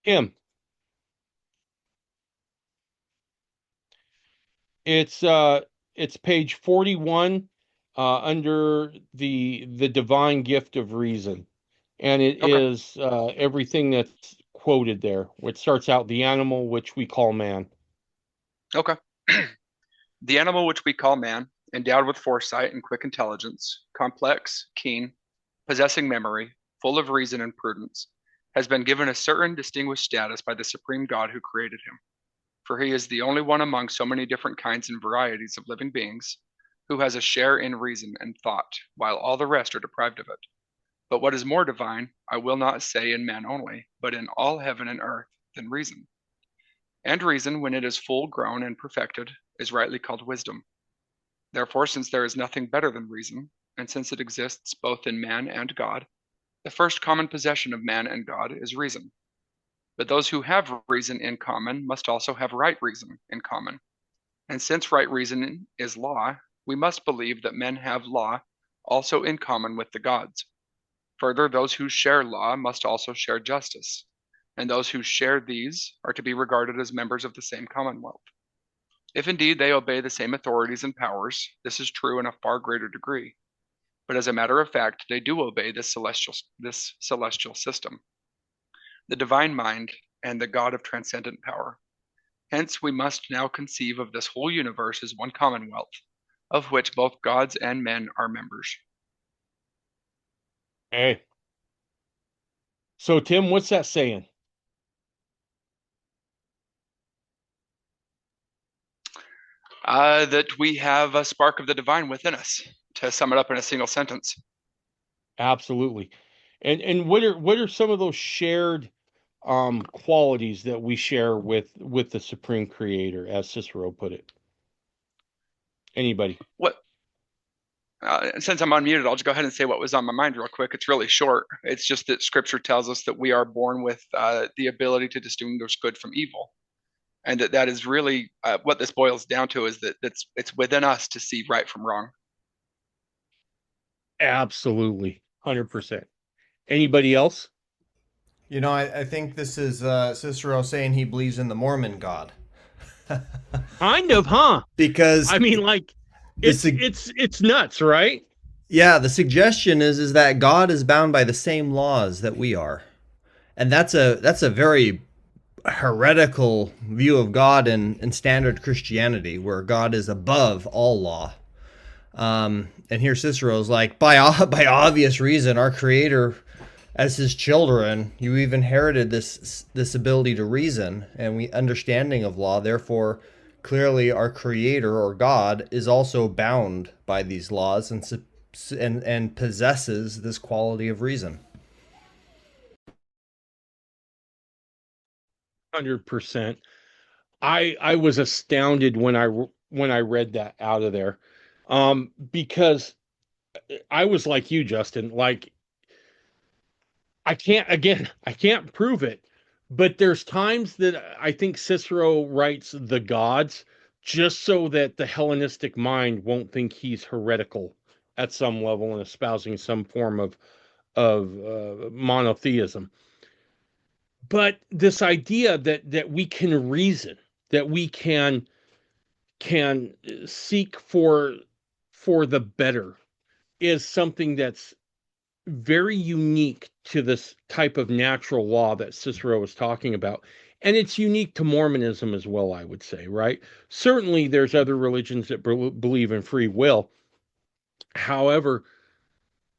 Him. It's page 41 under the divine gift of reason. And it is everything that's quoted there, which starts out the animal which we call man. Okay. The animal which we call man, endowed with foresight and quick intelligence, complex, keen, possessing memory, full of reason and prudence, has been given a certain distinguished status by the supreme God who created him. For he is the only one among so many different kinds and varieties of living beings who has a share in reason and thought, while all the rest are deprived of it. But what is more divine, I will not say in man only, but in all heaven and earth, than reason. And reason, when it is full grown and perfected, is rightly called wisdom. Therefore, since there is nothing better than reason, and since it exists both in man and God, the first common possession of man and God is reason. But those who have reason in common must also have right reason in common. And since right reason is law, we must believe that men have law also in common with the gods. Further, those who share law must also share justice, and those who share these are to be regarded as members of the same commonwealth. If indeed they obey the same authorities and powers, this is true in a far greater degree. But as a matter of fact, they do obey this celestial system, the divine mind, and the God of transcendent power. Hence, we must now conceive of this whole universe as one commonwealth, of which both gods and men are members. Hey. So, Tim, what's that saying? That we have a spark of the divine within us, to sum it up in a single sentence. Absolutely. And what are some of those shared qualities that we share with the Supreme Creator, as Cicero put it? Anybody? What? Since I'm unmuted, I'll just go ahead and say what was on my mind real quick. It's really short. It's just that Scripture tells us that we are born with the ability to distinguish good from evil, and that is really what this boils down to, is that it's within us to see right from wrong. Absolutely, 100%. Anybody else? You know, I think this is Cicero saying he believes in the Mormon God. Kind of, huh? Because I mean, like, it's nuts, right? Yeah, the suggestion is that God is bound by the same laws that we are, and that's a very heretical view of God in standard Christianity, where God is above all law. And here Cicero's like, by obvious reason, our Creator, as his children, you've inherited this ability to reason and understanding of law. Therefore, clearly, our Creator, or God, is also bound by these laws and possesses this quality of reason. 100%. I was astounded when I read that out of there, because I was like you, Justin. Like, I can't prove it, but there's times that I think Cicero writes the gods just so that the Hellenistic mind won't think he's heretical at some level and espousing some form of monotheism. But this idea that we can reason, that we can seek for the better, is something that's very unique to this type of natural law that Cicero was talking about. And it's unique to Mormonism as well, I would say, right? Certainly there's other religions that believe in free will. However,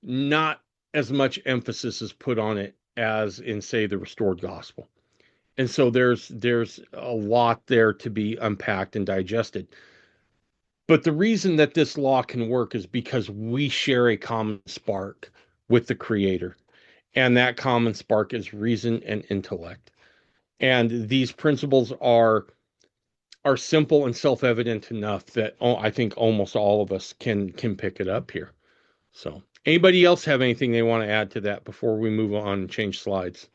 not as much emphasis is put on it as in, say, the restored gospel. And so there's a lot there to be unpacked and digested. But the reason that this law can work is because we share a common spark with the Creator. And that common spark is reason and intellect. And these principles are simple and self-evident enough that I think almost all of us can pick it up here. So, anybody else have anything they want to add to that before we move on and change slides?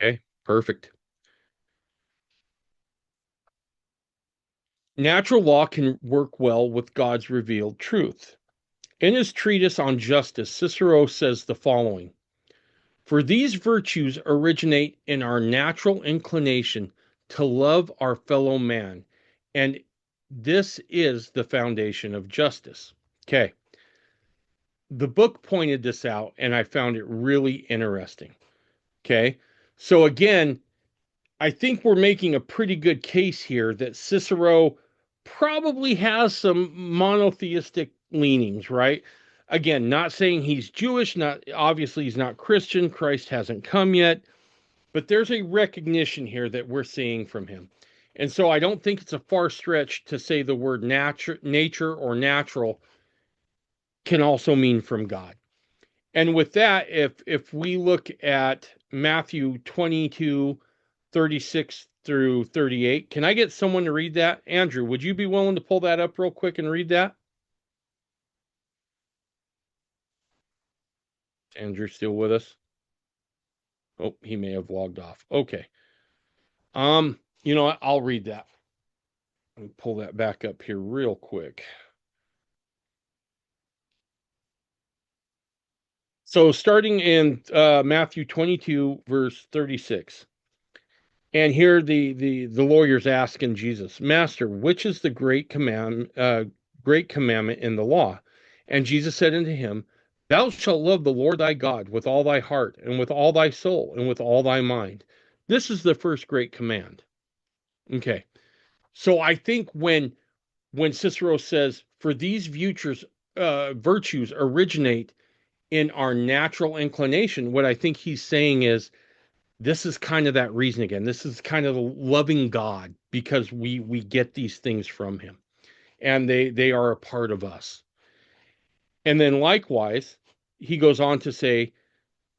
Okay, perfect. Natural law can work well with God's revealed truth. In his treatise on justice, Cicero says the following: "For these virtues originate in our natural inclination to love our fellow man, and this is the foundation of justice." Okay. The book pointed this out, and I found it really interesting. Okay. So again, I think we're making a pretty good case here that Cicero probably has some monotheistic leanings, right? Again, not saying he's Jewish, not obviously he's not Christian, Christ hasn't come yet, but there's a recognition here that we're seeing from him. And so I don't think it's a far stretch to say the word nature or natural can also mean from God. And with that, if we look at Matthew 22:36 through 38, can I get someone to read that? Andrew, would you be willing to pull that up real quick and read that? Andrew still with us? Oh, he may have logged off. Okay. You know what? I'll read that. Let me pull that back up here real quick. So starting in Matthew 22, verse 36. And here the lawyer's asking Jesus, "Master, which is the great commandment in the law?" And Jesus said unto him, "Thou shalt love the Lord thy God with all thy heart, and with all thy soul, and with all thy mind. This is the first great command. Okay. So I think when Cicero says, for these virtues originate in our natural inclination, what I think he's saying is this is kind of that reason again. This is kind of the loving God because we get these things from him and they are a part of us. And then likewise, he goes on to say,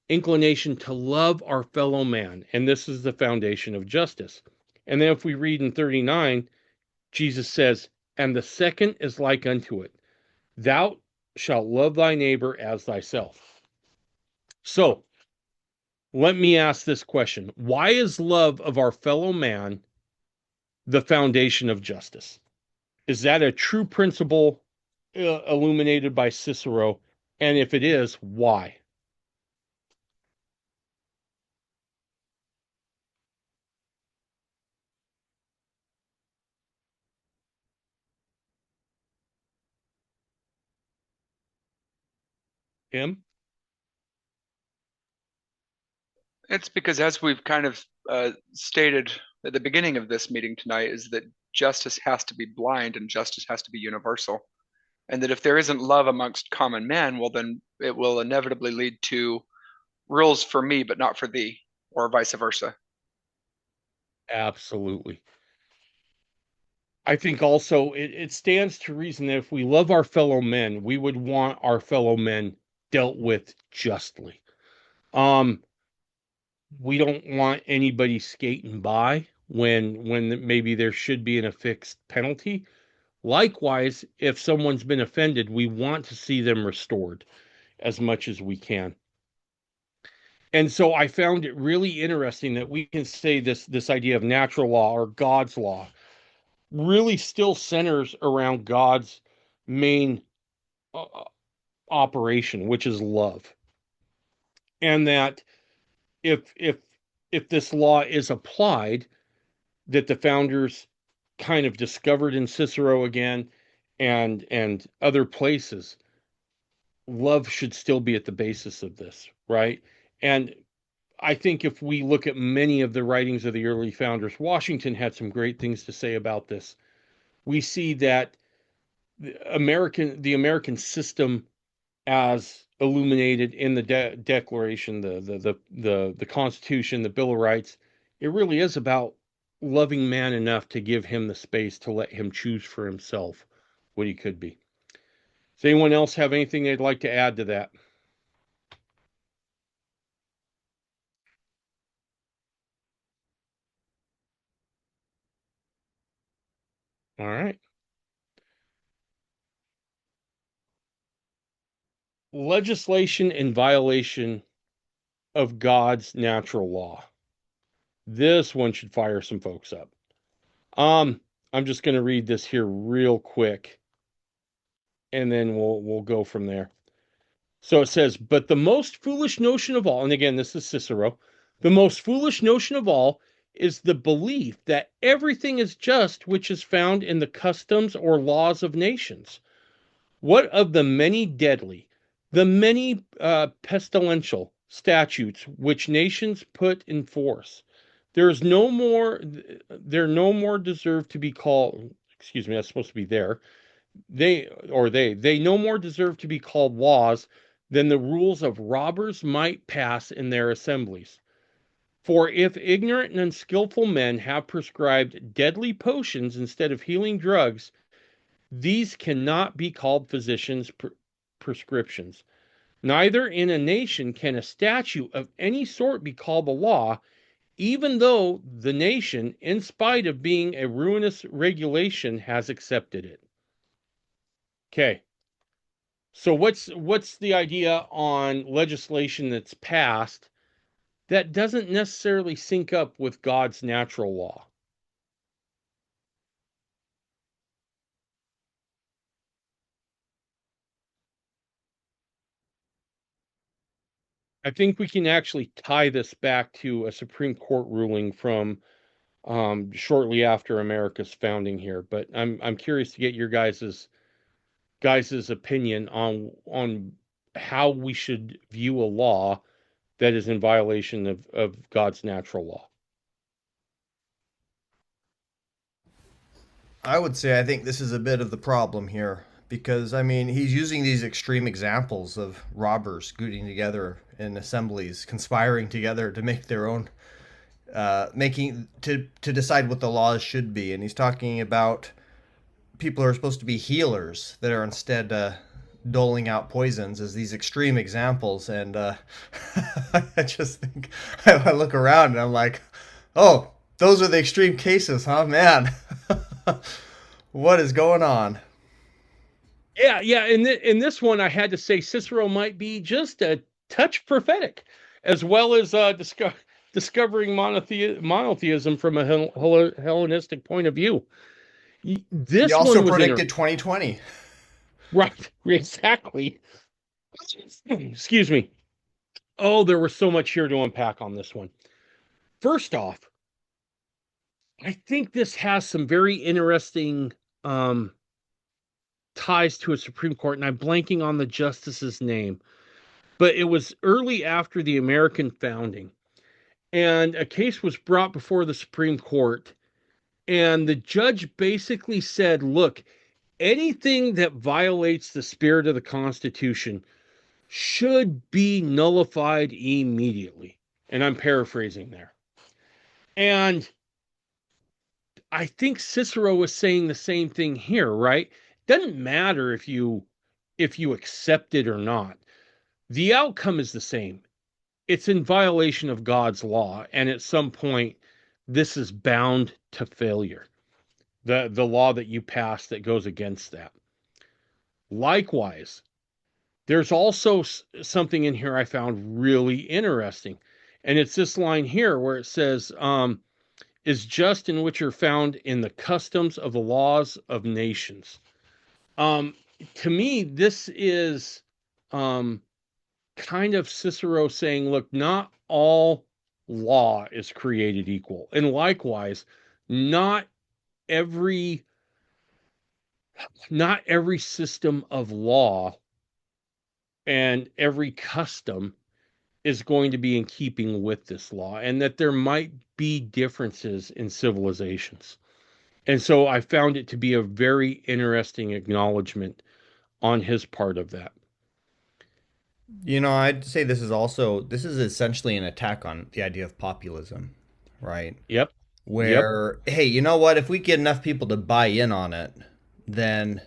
inclination to love our fellow man. And this is the foundation of justice. And then if we read in 39, Jesus says, and the second is like unto it, thou shalt love thy neighbor as thyself. So let me ask this question. Why is love of our fellow man the foundation of justice? Is that a true principle illuminated by Cicero? And if it is, why? Him? It's because, as we've kind of stated at the beginning of this meeting tonight, is that justice has to be blind and justice has to be universal. And that if there isn't love amongst common men, well, then it will inevitably lead to rules for me, but not for thee, or vice versa. Absolutely. I think also it stands to reason that if we love our fellow men, we would want our fellow men dealt with justly. We don't want anybody skating by when maybe there should be an affixed penalty. Likewise, if someone's been offended, we want to see them restored as much as we can. And so I found it really interesting that we can say this idea of natural law or God's law really still centers around God's main operation, which is love. And that if this law is applied, that the founders kind of discovered in Cicero again and other places, love should still be at the basis of this, right? And I think if we look at many of the writings of the early founders, Washington had some great things to say about this. We see that the American system, as illuminated in the Declaration, the Constitution, the Bill of Rights, it really is about loving man enough to give him the space to let him choose for himself what he could be. Does anyone else have anything they'd like to add to that? All right. Legislation in violation of God's natural law. This one should fire some folks up. I'm just going to read this here real quick, and then we'll go from there. So it says, but the most foolish notion of all, and again, this is Cicero, the most foolish notion of all is the belief that everything is just which is found in the customs or laws of nations. What of the many deadly, the many pestilential statutes which nations put in force? There no more deserve to be called, excuse me, that's supposed to be there. They no more deserve to be called laws than the rules of robbers might pass in their assemblies. For if ignorant and unskillful men have prescribed deadly potions instead of healing drugs, these cannot be called physicians' prescriptions. Neither in a nation can a statute of any sort be called a law, even though the nation, in spite of being a ruinous regulation, has accepted it. Okay. So what's the idea on legislation that's passed that doesn't necessarily sync up with God's natural law? I think we can actually tie this back to a Supreme Court ruling from shortly after America's founding here. But I'm curious to get your guys's opinion on how we should view a law that is in violation of God's natural law. I would say I think this is a bit of the problem here because I mean he's using these extreme examples of robbers getting together in assemblies, conspiring together to make their own, making to decide what the laws should be, and he's talking about people who are supposed to be healers that are instead doling out poisons as these extreme examples, and I just think I look around and I'm like, oh, those are the extreme cases, huh, man? What is going on? Yeah. In this one, I had to say Cicero might be just a touch prophetic, as well as discovering monotheism from a Hellenistic point of view. This He also one was predicted 2020. right, exactly. Excuse me. Oh, there was so much here to unpack on this one. First off, I think this has some very interesting ties to a Supreme Court, and I'm blanking on the justice's name, but it was early after the American founding, and a case was brought before the Supreme Court, and the judge basically said, look, anything that violates the spirit of the Constitution should be nullified immediately. And I'm paraphrasing there. And I think Cicero was saying the same thing here, right? Doesn't matter if you accept it or not. The outcome is the same. It's in violation of God's law, and at some point this is bound to failure. The law that you pass that goes against that. Likewise, there's also something in here I found really interesting, and it's this line here where it says, is just in which are found in the customs of the laws of nations. To me, this is kind of Cicero saying, look, not all law is created equal. And likewise, not every system of law and every custom is going to be in keeping with this law, and that there might be differences in civilizations. And so I found it to be a very interesting acknowledgement on his part of that. You know, I'd say this is essentially an attack on the idea of populism, right? Yep. Where, hey, you know what? If we get enough people to buy in on it, then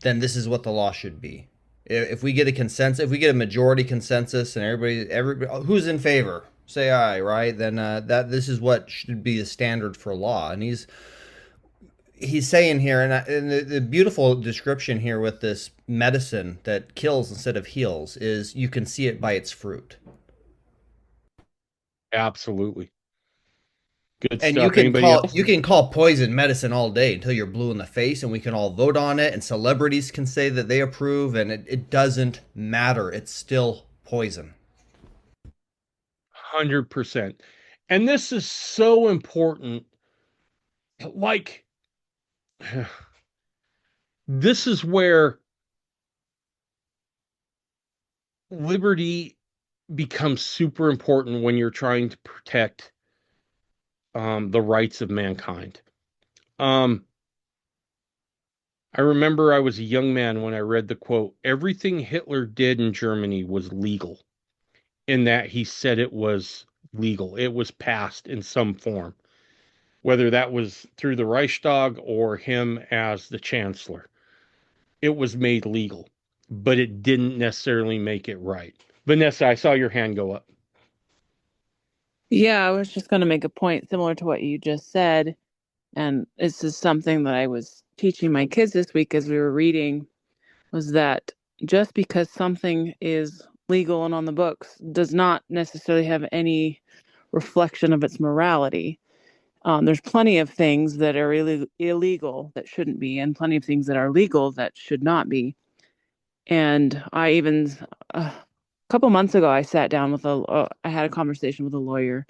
this is what the law should be. If we get a consensus, if we get a majority consensus, and everybody who's in favor, say aye, right? Then that this is what should be the standard for law. And he's saying here, and the beautiful description here with this medicine that kills instead of heals is you can see it by its fruit. Absolutely. Good and stuff. you can call poison medicine all day until you're blue in the face, and we can all vote on it, and celebrities can say that they approve, and it doesn't matter. It's still poison. 100%. And this is so important. Like, this is where liberty becomes super important when you're trying to protect the rights of mankind. I remember I was a young man when I read the quote, everything Hitler did in Germany was legal, in that he said it was legal. It was passed in some form, whether that was through the Reichstag or him as the chancellor. It was made legal, but it didn't necessarily make it right. Vanessa, I saw your hand go up. Yeah, I was just going to make a point similar to what you just said. And this is something that I was teaching my kids this week as we were reading, was that just because something is legal and on the books does not necessarily have any reflection of its morality. There's plenty of things that are illegal that shouldn't be, and plenty of things that are legal that should not be. And I even, a couple months ago, I sat down with I had a conversation with a lawyer,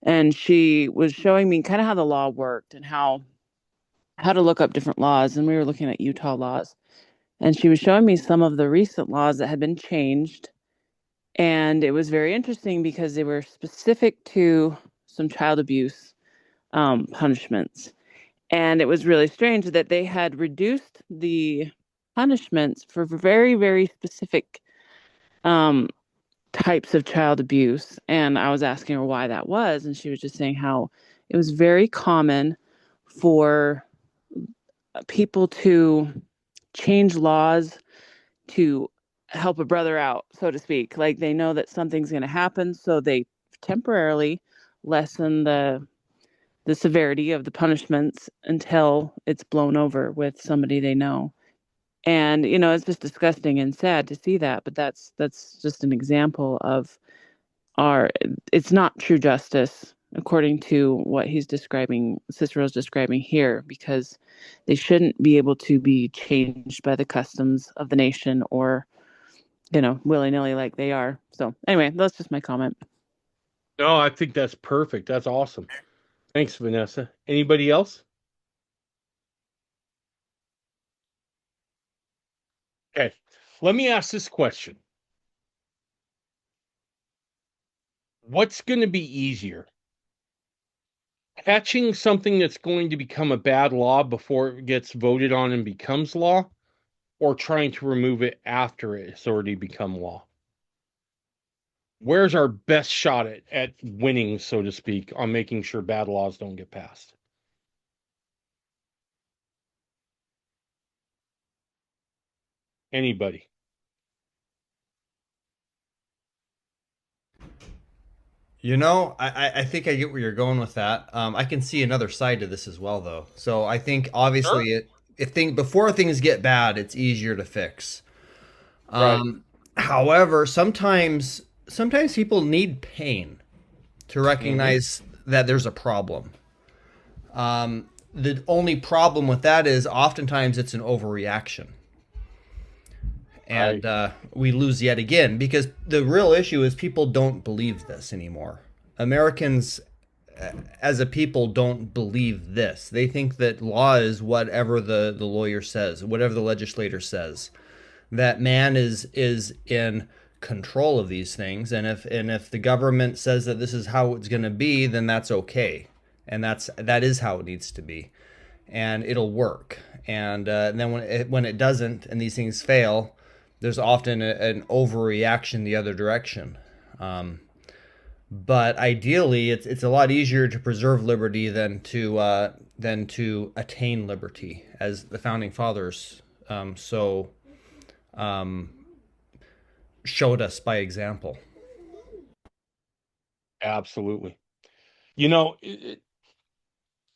and she was showing me kind of how the law worked and how to look up different laws. And we were looking at Utah laws, and she was showing me some of the recent laws that had been changed. And it was very interesting because they were specific to some child abuse punishments. And it was really strange that they had reduced the punishments for very, very specific types of child abuse. And I was asking her why that was. And she was just saying how it was very common for people to change laws to help a brother out, so to speak. Like they know that something's going to happen, so they temporarily lessen the severity of the punishments until it's blown over with somebody they know. And it's just disgusting and sad to see that, but that's just an example of it's not true justice according to what Cicero's describing here, because they shouldn't be able to be changed by the customs of the nation or willy-nilly like they are. So anyway, that's just my comment. No, I think that's perfect. That's awesome. Thanks, Vanessa. Anybody else? Okay, let me ask this question. What's going to be easier? Catching something that's going to become a bad law before it gets voted on and becomes law, or trying to remove it after it's already become law? Where's our best shot at winning, so to speak, on making sure bad laws don't get passed? Anybody? I think I get where you're going with that. I can see another side to this as well, though. So I think obviously, Sure. before things get bad, it's easier to fix. Right. However, sometimes people need pain to recognize that there's a problem. The only problem with that is oftentimes it's an overreaction. And we lose yet again, because the real issue is people don't believe this anymore. Americans, as a people, don't believe this. They think that law is whatever the lawyer says, whatever the legislator says. That man is in control of these things, and if the government says that this is how it's going to be, then that's okay, and that is how it needs to be, and it'll work. And then when it doesn't, and these things fail, there's often an overreaction the other direction. But ideally, it's a lot easier to preserve liberty than to attain liberty, as the founding fathers showed us by example. Absolutely.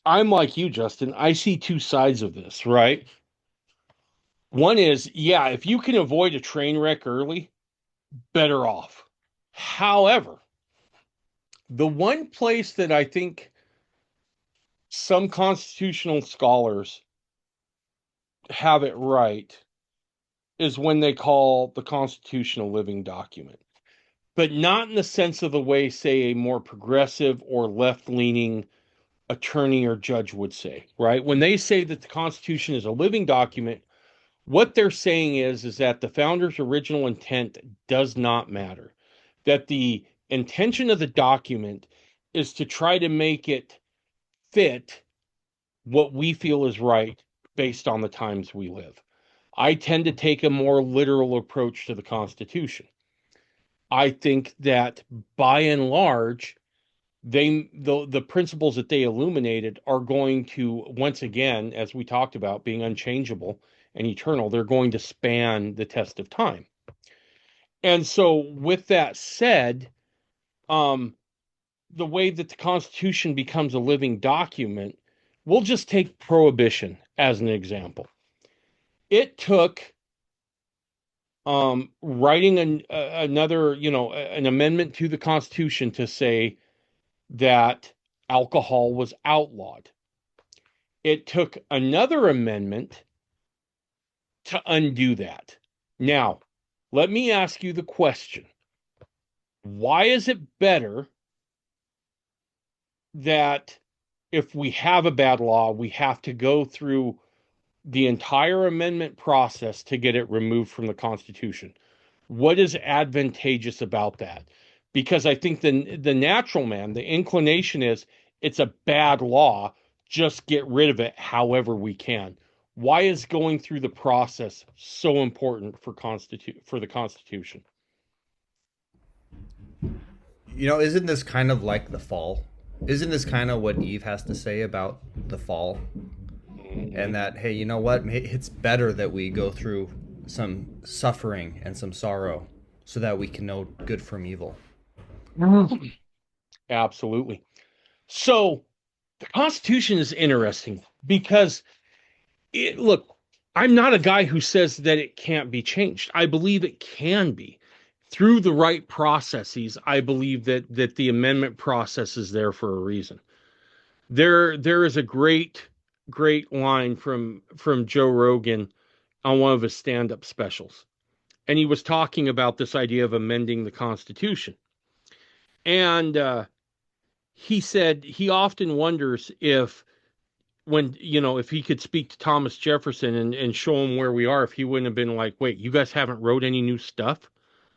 I'm like you, Justin. I see two sides of this, right? One is, yeah, if you can avoid a train wreck early, better off. However, the one place that I think some constitutional scholars have it right is when they call the Constitution a living document, but not in the sense of the way, say, a more progressive or left-leaning attorney or judge would say, right? When they say that the Constitution is a living document, what they're saying is that the founders' original intent does not matter, that the intention of the document is to try to make it fit what we feel is right based on the times we live. I tend to take a more literal approach to the Constitution. I think that by and large, the principles that they illuminated are going to, once again, as we talked about, being unchangeable and eternal, they're going to span the test of time. And so with that said, the way that the Constitution becomes a living document, we'll just take prohibition as an example. It took writing another, an amendment to the Constitution to say that alcohol was outlawed. It took another amendment to undo that. Now, let me ask you the question. Why is it better that if we have a bad law, we have to go through the entire amendment process to get it removed from the Constitution? What is advantageous about that? Because I think the natural man, the inclination is it's a bad law. just get rid of it however we can. Why is going through the process so important for the Constitution? Isn't this kind of like the fall? Isn't this kind of what Eve has to say about the fall? And that, hey, you know what? It's better that we go through some suffering and some sorrow so that we can know good from evil. Absolutely. So the Constitution is interesting because look, I'm not a guy who says that it can't be changed. I believe it can be through the right processes. I believe that the amendment process is there for a reason. There is a great line from Joe Rogan on one of his stand-up specials. And he was talking about this idea of amending the Constitution. And he said he often wonders if he could speak to Thomas Jefferson and show him where we are, if he wouldn't have been like, wait, you guys haven't wrote any new stuff?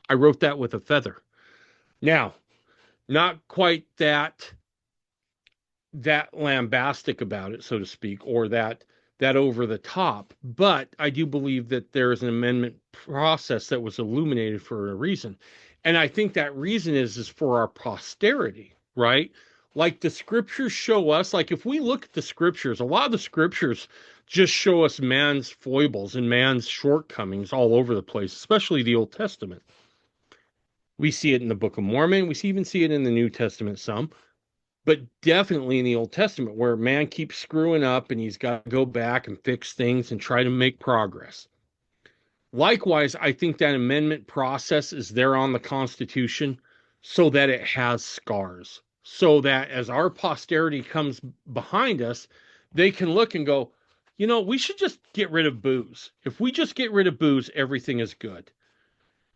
I wrote that with a feather. Now, not quite that lambastic about it, so to speak, or that over the top, but I do believe that there is an amendment process that was illuminated for a reason. And I think that reason is for our posterity, right? Like the scriptures show us, like if we look at the scriptures, a lot of the scriptures just show us man's foibles and man's shortcomings all over the place, especially the Old Testament. We see it in the Book of Mormon. We even see it in the New Testament some, but definitely in the Old Testament where man keeps screwing up and he's got to go back and fix things and try to make progress. Likewise, I think that amendment process is there on the Constitution so that it has scars, so that as our posterity comes behind us, they can look and go, we should just get rid of booze. If we just get rid of booze, everything is good.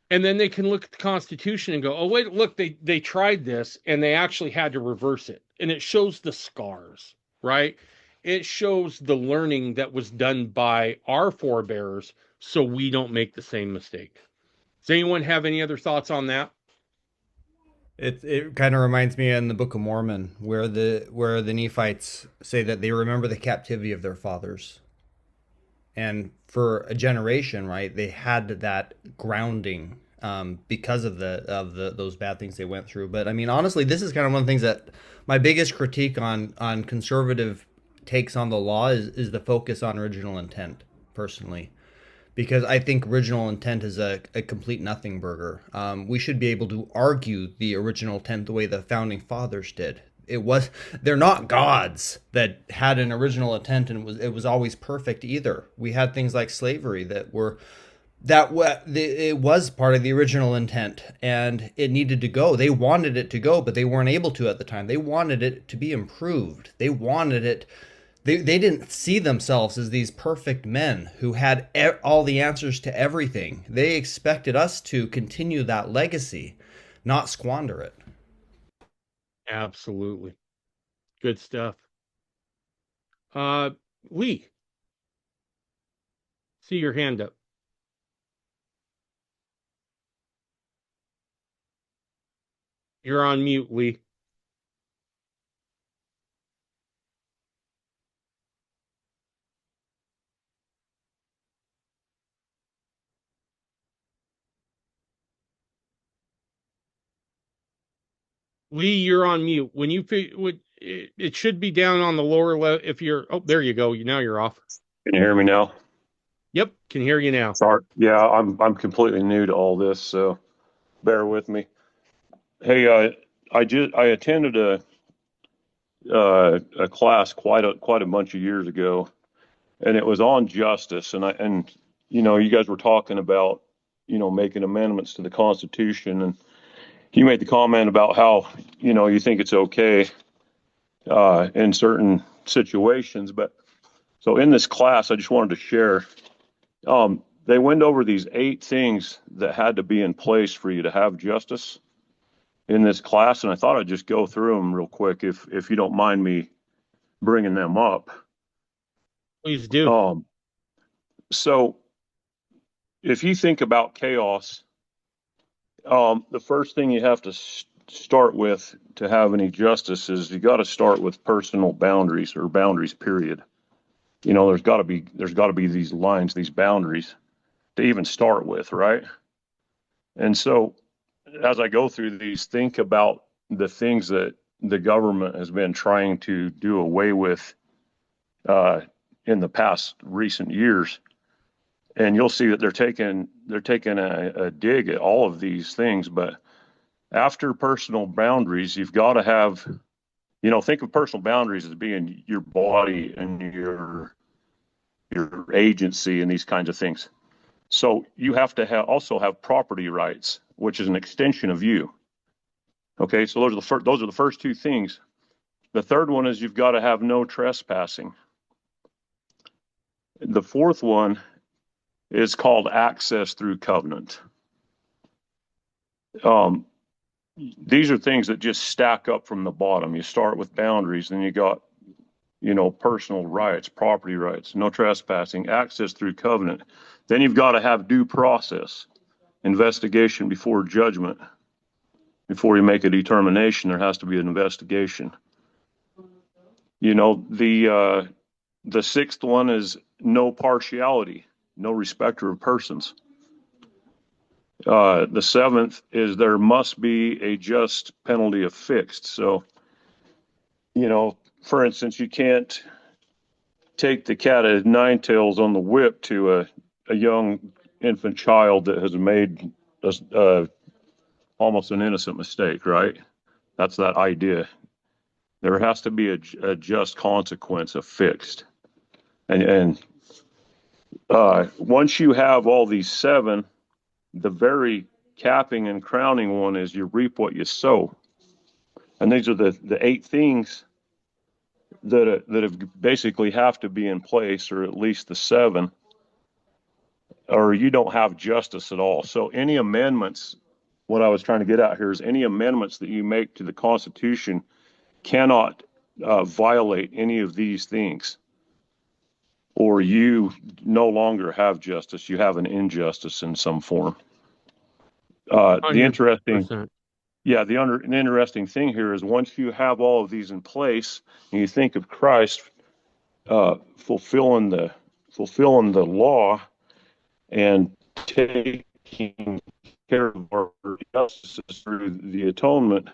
And then they can look at the Constitution and go, oh, wait, look, they tried this and they actually had to reverse it. And it shows the scars, right? It shows the learning that was done by our forebears so we don't make the same mistake. Does anyone have any other thoughts on that? It kind of reminds me in the Book of Mormon where the Nephites say that they remember the captivity of their fathers. And for a generation, right, they had that grounding because of those bad things they went through. But I mean, honestly, this is kind of one of the things that my biggest critique on conservative takes on the law is the focus on original intent, personally. Because I think original intent is a complete nothing burger. We should be able to argue the original intent the way the founding fathers did. They're not gods that had an original intent and it was always perfect either. We had things like slavery it was part of the original intent and it needed to go. They wanted it to go, but they weren't able to at the time. They wanted it to be improved. They wanted it. They didn't see themselves as these perfect men who had all the answers to everything. They expected us to continue that legacy, not squander it. Absolutely. Good stuff. Lee, see your hand up. You're on mute, Lee. Lee, you're on mute. When it should be down on the lower left. There you go. Now you're off. Can you hear me now? Yep, can hear you now. Sorry. Yeah, I'm completely new to all this, so bear with me. Hey, I attended a class quite a bunch of years ago, and it was on justice, and you guys were talking about making amendments to the Constitution, and you made the comment about how you think it's okay in certain situations. But so in this class, I just wanted to share. They went over these 8 things that had to be in place for you to have justice in this class, and I thought I'd just go through them real quick, if you don't mind me bringing them up. Please do. So if you think about chaos, the first thing you have to start with to have any justice is you got to start with personal boundaries or boundaries, period. You know, there's got to be these lines, these boundaries to even start with, right? And so as I go through these, think about the things that the government has been trying to do away with in the past recent years, and you'll see that they're taking a dig at all of these things. But after personal boundaries, you've got to have, you know, think of personal boundaries as being your body and your agency and these kinds of things. So you have to also have property rights, which is an extension of you. Okay, so those are the first two things. The third one is you've got to have no trespassing. The fourth one is called access through covenant. These are things that just stack up from the bottom. You start with boundaries, then you got, you know, personal rights, property rights, no trespassing, access through covenant. Then you've got to have due process, investigation before judgment. Before you make a determination, there has to be an investigation. You know, the sixth one is no partiality, no respecter of persons. The seventh is there must be a just penalty affixed. So, you know, for instance, you can't take the cat of nine tails on the whip to a young infant child that has made almost an innocent mistake, right? That's that idea. There has to be a just consequence affixed. And once you have all these seven, the very capping and crowning one is you reap what you sow. And these are the eight things that have basically have to be in place, or at least the seven, or you don't have justice at all. So any amendments, what I was trying to get at here is any amendments that you make to the Constitution cannot violate any of these things, or you no longer have justice. You have an injustice in some form. The interesting 100%. Yeah, an interesting thing here is once you have all of these in place, and you think of Christ fulfilling the law and taking care of our justices through the atonement,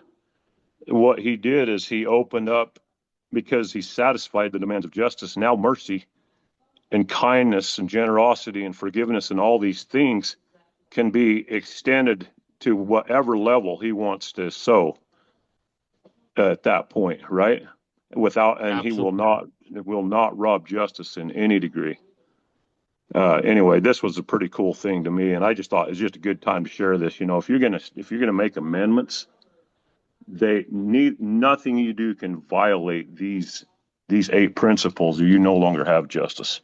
what he did is he opened up, because he satisfied the demands of justice. Now mercy and kindness and generosity and forgiveness and all these things can be extended to whatever level he wants to sow at that point, right? And he will not rob justice in any degree. Anyway, this was a pretty cool thing to me, and I just thought it was just a good time to share this. You know, if you're gonna make amendments, nothing you do can violate these eight principles, or you no longer have justice.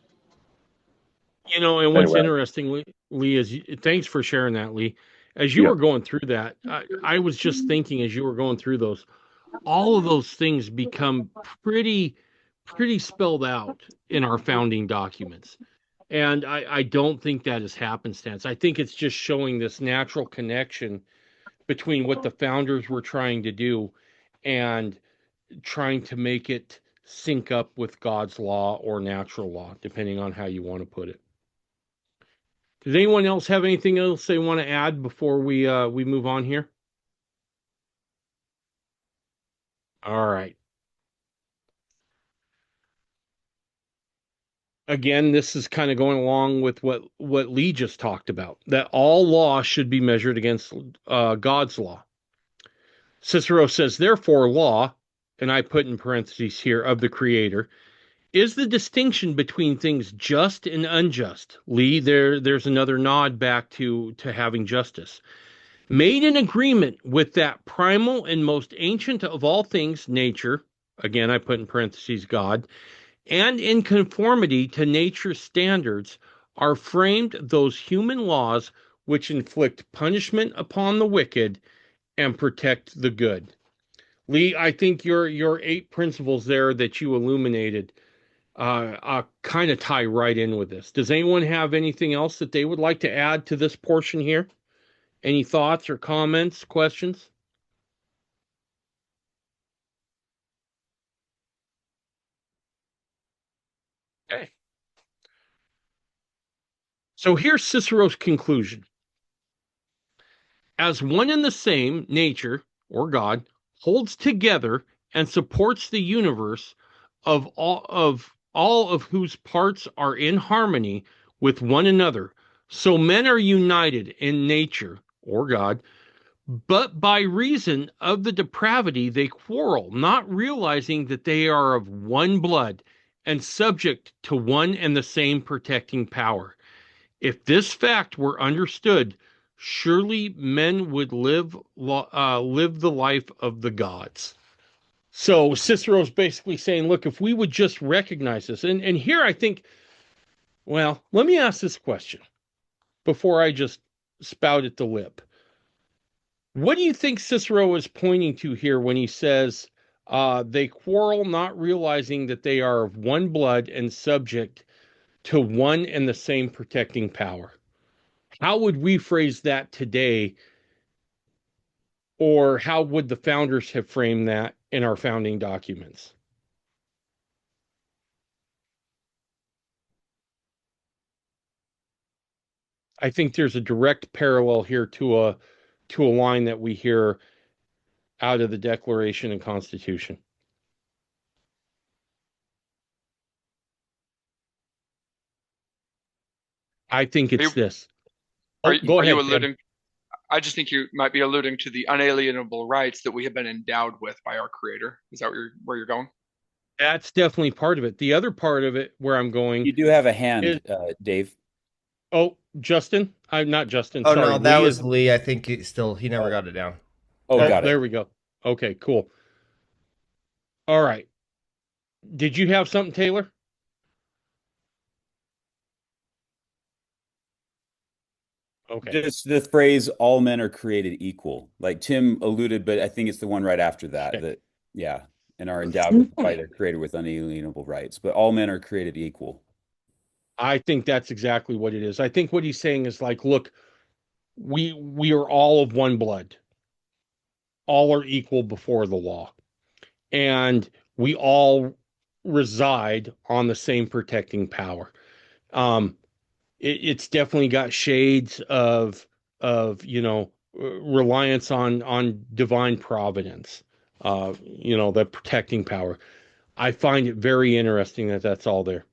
You know, and what's Anyway. interesting, Lee, is thanks for sharing that, Lee. As you were going through that, I was just thinking as you were going through those, all of those things become pretty spelled out in our founding documents. And I don't think that is happenstance. I think it's just showing this natural connection between what the founders were trying to do and trying to make it sync up with God's law or natural law, depending on how you want to put it. Does anyone else have anything else they want to add before we move on here? All right. Again, this is kind of going along with what Lee just talked about, that all law should be measured against God's law. Cicero says, therefore, law, and I put in parentheses here, of the Creator, is the distinction between things just and unjust. Lee, there's another nod back to having justice. Made in agreement with that primal and most ancient of all things, nature, again, I put in parentheses, God, and in conformity to nature's standards are framed those human laws which inflict punishment upon the wicked and protect the good. Lee, I think your eight principles there that you illuminated kind of tie right in with this. Does anyone have anything else that they would like to add to this portion here? Any thoughts or comments, questions? Okay. So here's Cicero's conclusion. As one and the same, nature, or God, holds together and supports the universe of all of whose parts are in harmony with one another, so men are united in nature, or God, but by reason of the depravity they quarrel, not realizing that they are of one blood and subject to one and the same protecting power. If this fact were understood, surely men would live the life of the gods. So Cicero's basically saying, look, if we would just recognize this, and here I think, well, let me ask this question before I just spout at the lip. What do you think Cicero is pointing to here when he says they quarrel, not realizing that they are of one blood and subject to one and the same protecting power? How would we phrase that today? Or how would the founders have framed that in our founding documents? I think there's a direct parallel here to a line that we hear out of the Declaration and Constitution. I think it's this. Go ahead, you alluding? I just think you might be alluding to the unalienable rights that we have been endowed with by our Creator. Is that where you're going? That's definitely part of it. The other part of it, where I'm going, You do have a hand, Dave. Oh, Justin? I'm not Justin. Oh sorry. no, that Lee was Lee. I think he never got it down. Oh, got it. There we go. Okay, cool. All right. Did you have something, Taylor? Okay. Just the phrase "all men are created equal," like Tim alluded, but I think it's the one right after that. Okay. And are endowed by their Creator with unalienable rights. But all men are created equal. I think that's exactly what it is. I think what he's saying is like, look, we are all of one blood. All are equal before the law. And we all reside on the same protecting power. It's definitely got shades of reliance on divine providence, the protecting power. I find it very interesting that that's all there.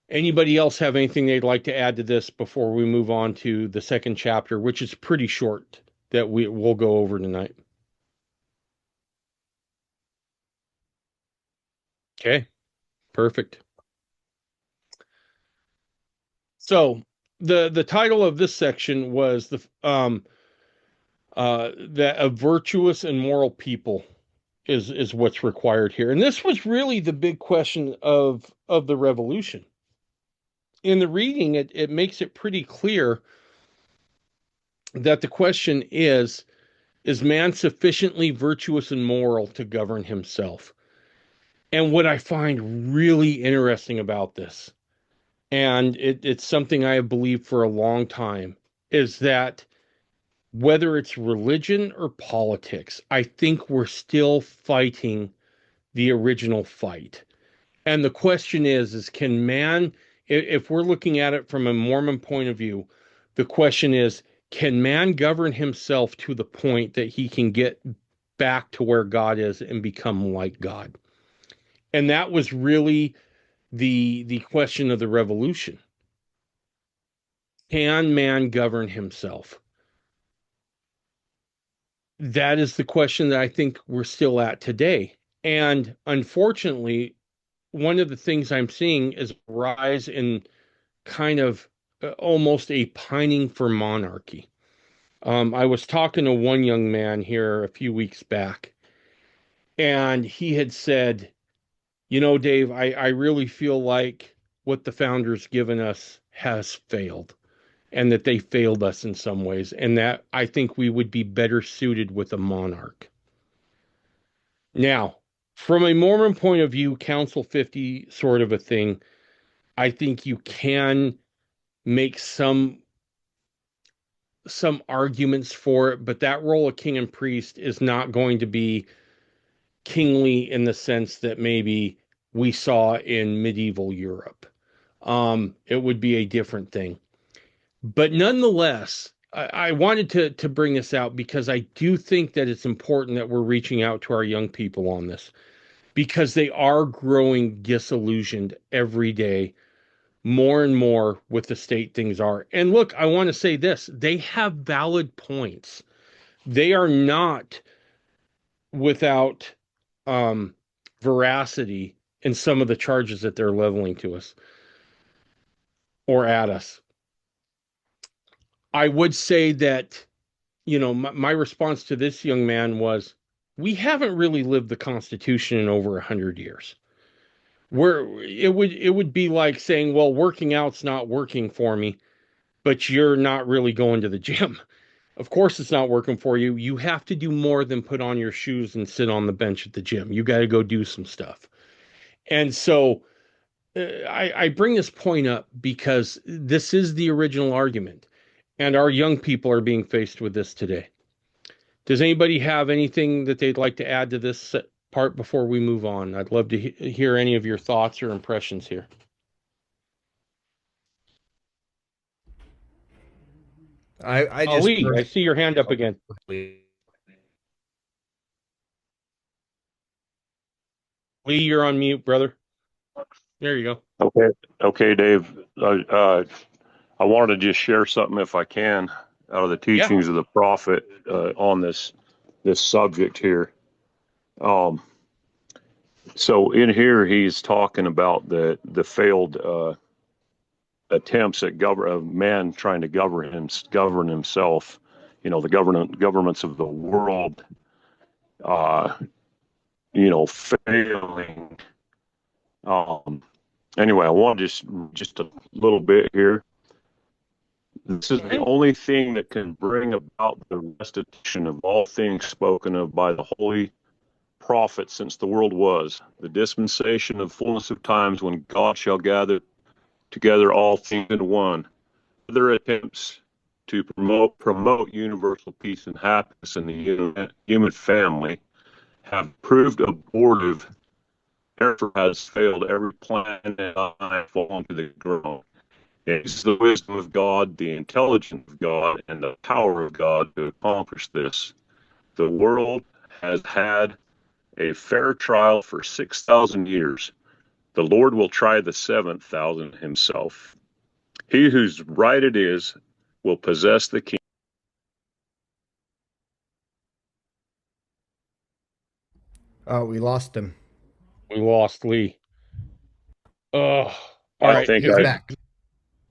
Anybody else have anything they'd like to add to this before we move on to the second chapter, which is pretty short, that we'll go over tonight? Okay, perfect. So the title of this section was that a virtuous and moral people is what's required here. And this was really the big question of the revolution. In the reading, it makes it pretty clear that the question is man sufficiently virtuous and moral to govern himself? And what I find really interesting about this, and it's something I have believed for a long time, is that whether it's religion or politics, I think we're still fighting the original fight. And the question is can man, if we're looking at it from a Mormon point of view, the question is, can man govern himself to the point that he can get back to where God is and become like God? And that was really the question of the revolution. Can man govern himself? That is the question that I think we're still at today. And unfortunately, one of the things I'm seeing is a rise in kind of almost a pining for monarchy. I was talking to one young man here a few weeks back, and he had said, Dave, I really feel like what the founders given us has failed, and that they failed us in some ways, and that I think we would be better suited with a monarch. Now, from a Mormon point of view, Council 50 sort of a thing, I think you can make some arguments for it, but that role of king and priest is not going to be kingly in the sense that maybe we saw in medieval Europe. It would be a different thing. But nonetheless, I wanted to bring this out because I do think that it's important that we're reaching out to our young people on this, because they are growing disillusioned every day, more and more with the state things are. And look, I want to say this, they have valid points. They are not without veracity in some of the charges that they're leveling to us or at us. I would say that, my response to this young man was, we haven't really lived the Constitution in over 100 years. Where it would be like saying, well, working out's not working for me, but you're not really going to the gym. Of course it's not working for you. You have to do more than put on your shoes and sit on the bench at the gym. You got to go do some stuff. And so I bring this point up because this is the original argument, and our young people are being faced with this today. Does anybody have anything that they'd like to add to this part before we move on? I'd love to hear any of your thoughts or impressions here. I just Lee, I see your hand up again. Lee, you're on mute, brother. There you go. Okay, Dave. I wanted to just share something, if I can, out of the teachings of the prophet on this subject here. So in here, he's talking about the failed attempts at man trying to govern himself. The governments of the world, failing. Anyway, I want just a little bit here. This is the only thing that can bring about the restitution of all things spoken of by the holy prophet since the world was, the dispensation of fullness of times when God shall gather together all things into one. Other attempts to promote universal peace and happiness in the human family have proved abortive. Therefore has failed. Every plan and eye fallen to the ground. It is the wisdom of God, the intelligence of God, and the power of God to accomplish this. The world has had a fair trial for 6,000 years. The Lord will try the 7,000 himself. He whose right it is will possess the kingdom. We lost him. We lost Lee. All right. He's back.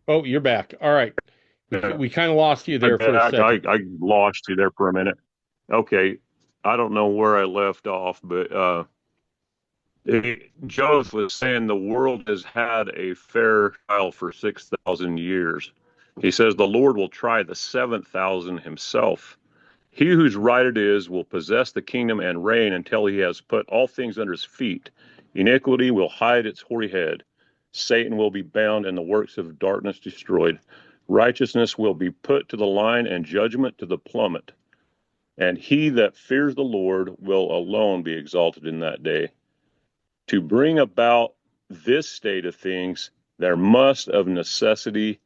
Oh, you're back. All right. We kind of lost you there for a second. I lost you there for a minute. Okay. I don't know where I left off, but Joseph was saying the world has had a fair trial for 6,000 years. He says the Lord will try the 7,000 himself. He whose right it is will possess the kingdom and reign until he has put all things under his feet. Iniquity will hide its hoary head. Satan will be bound and the works of darkness destroyed. Righteousness will be put to the line and judgment to the plummet. And he that fears the Lord will alone be exalted in that day. To bring about this state of things, there must of necessity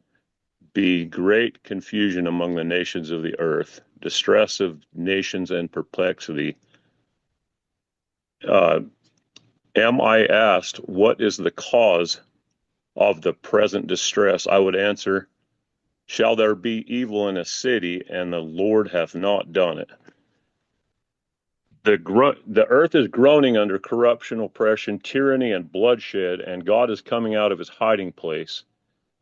be great confusion among the nations of the earth, distress of nations and perplexity. Am I asked, what is the cause of the present distress? I would answer, shall there be evil in a city, and the Lord hath not done it? The earth is groaning under corruption, oppression, tyranny, and bloodshed, and God is coming out of his hiding place,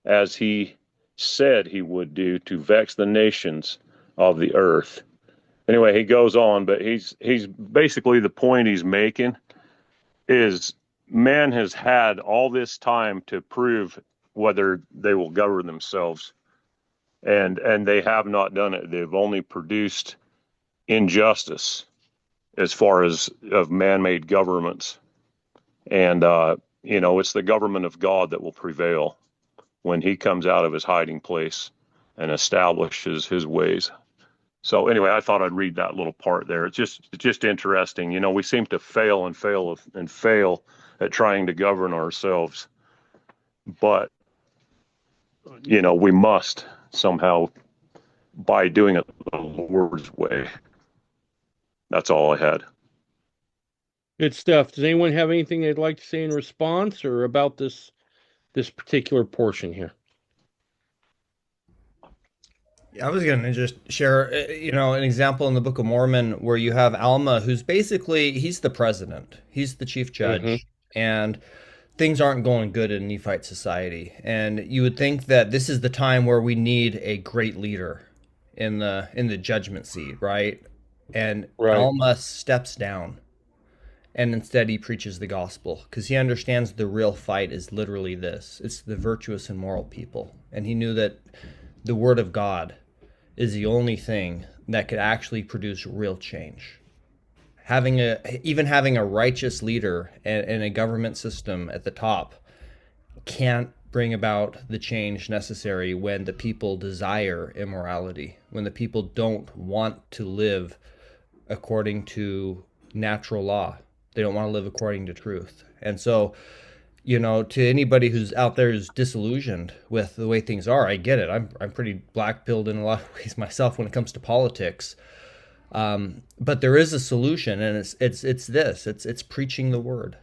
as he said he would do, to vex the nations of the earth. Anyway, he goes on, but he's basically, the point he's making is man has had all this time to prove whether they will govern themselves, and they have not done it. They've only produced injustice as far as of man-made governments. And, it's the government of God that will prevail when he comes out of his hiding place and establishes his ways. So anyway, I thought I'd read that little part there. It's just interesting. We seem to fail at trying to govern ourselves. But, we must somehow, by doing it the Lord's way. That's all I had. Good stuff. Does anyone have anything they'd like to say in response or about this particular portion here? I was going to just share, an example in the Book of Mormon where you have Alma, who's basically, he's the president, he's the chief judge, and things aren't going good in Nephite society. And you would think that this is the time where we need a great leader in the judgment seat, right? And Alma steps down, and instead he preaches the gospel because he understands the real fight is literally this. It's the virtuous and moral people. And he knew that the word of God is the only thing that could actually produce real change. Having a righteous leader and a government system at the top can't bring about the change necessary when the people desire immorality, when the people don't want to live according to natural law. They don't want to live according to truth. And so, to anybody who's out there who's disillusioned with the way things are, I get it. I'm pretty black-pilled in a lot of ways myself when it comes to politics. But there is a solution, and it's preaching the word.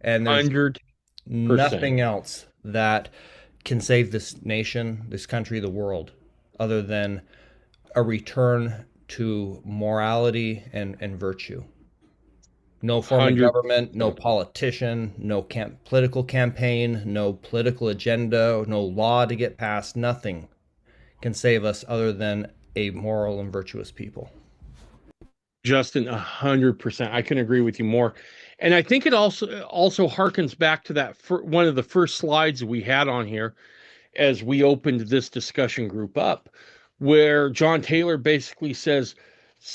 And there's 100%. nothing else that can save this nation, this country, the world, other than a return to morality and virtue. No form of 100%. government, no politician, no political campaign, no political agenda, no law to get passed. Nothing can save us other than a moral and virtuous people. Justin, 100%. I couldn't agree with you more. And I think it also harkens back to that one of the first slides we had on here as we opened this discussion group up, where John Taylor basically says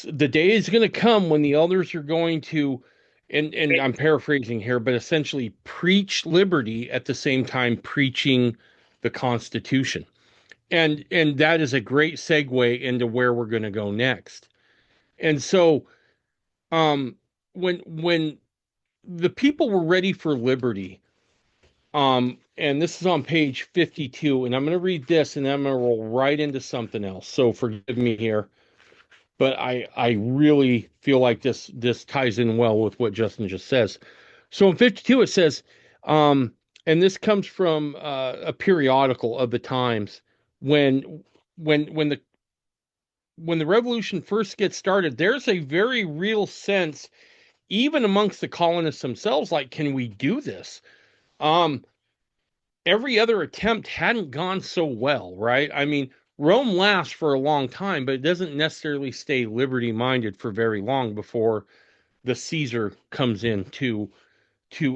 the day is going to come when the elders are going to, and I'm paraphrasing here, but essentially preach liberty at the same time preaching the Constitution. And that is a great segue into where we're going to go next. And so when the people were ready for liberty, and this is on page 52, and I'm going to read this and then I'm going to roll right into something else. So forgive me here, but I really feel like this ties in well with what Justin just says. So in 52 it says, and this comes from a periodical of the times, when the revolution first gets started, there's a very real sense, even amongst the colonists themselves, like, can we do this? Every other attempt hadn't gone so well, right? I mean, Rome lasts for a long time, but it doesn't necessarily stay liberty-minded for very long before the Caesar comes in to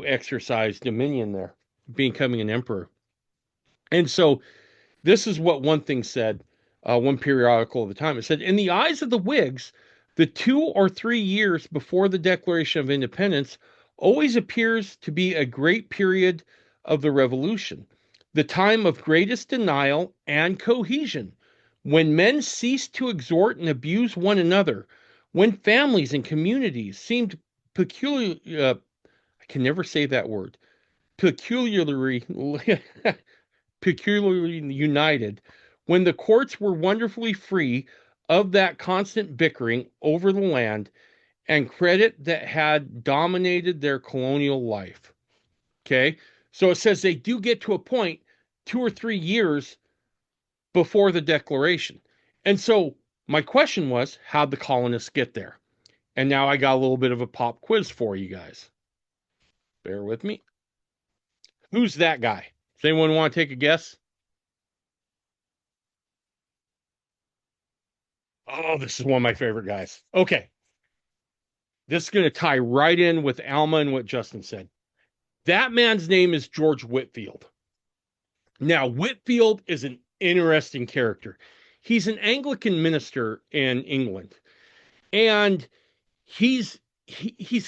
exercise dominion there, becoming an emperor. And so this is what one thing said, one periodical of the time. It said, in the eyes of the Whigs, the 2 or 3 years before the Declaration of Independence always appears to be a great period of the Revolution, the time of greatest denial and cohesion, when men ceased to exhort and abuse one another, when families and communities seemed peculiarly, I can never say that word, peculiarly united, when the courts were wonderfully free of that constant bickering over the land and credit that had dominated their colonial life. Okay, so it says they do get to a point 2 or 3 years before the Declaration. And so my question was, how'd the colonists get there? And now I got a little bit of a pop quiz for you guys. Bear with me. Who's that guy? Does anyone want to take a guess? Oh, this is one of my favorite guys. Okay. This is going to tie right in with Alma and what Justin said. That man's name is George Whitefield. Now, Whitefield is an interesting character. He's an Anglican minister in England. And he's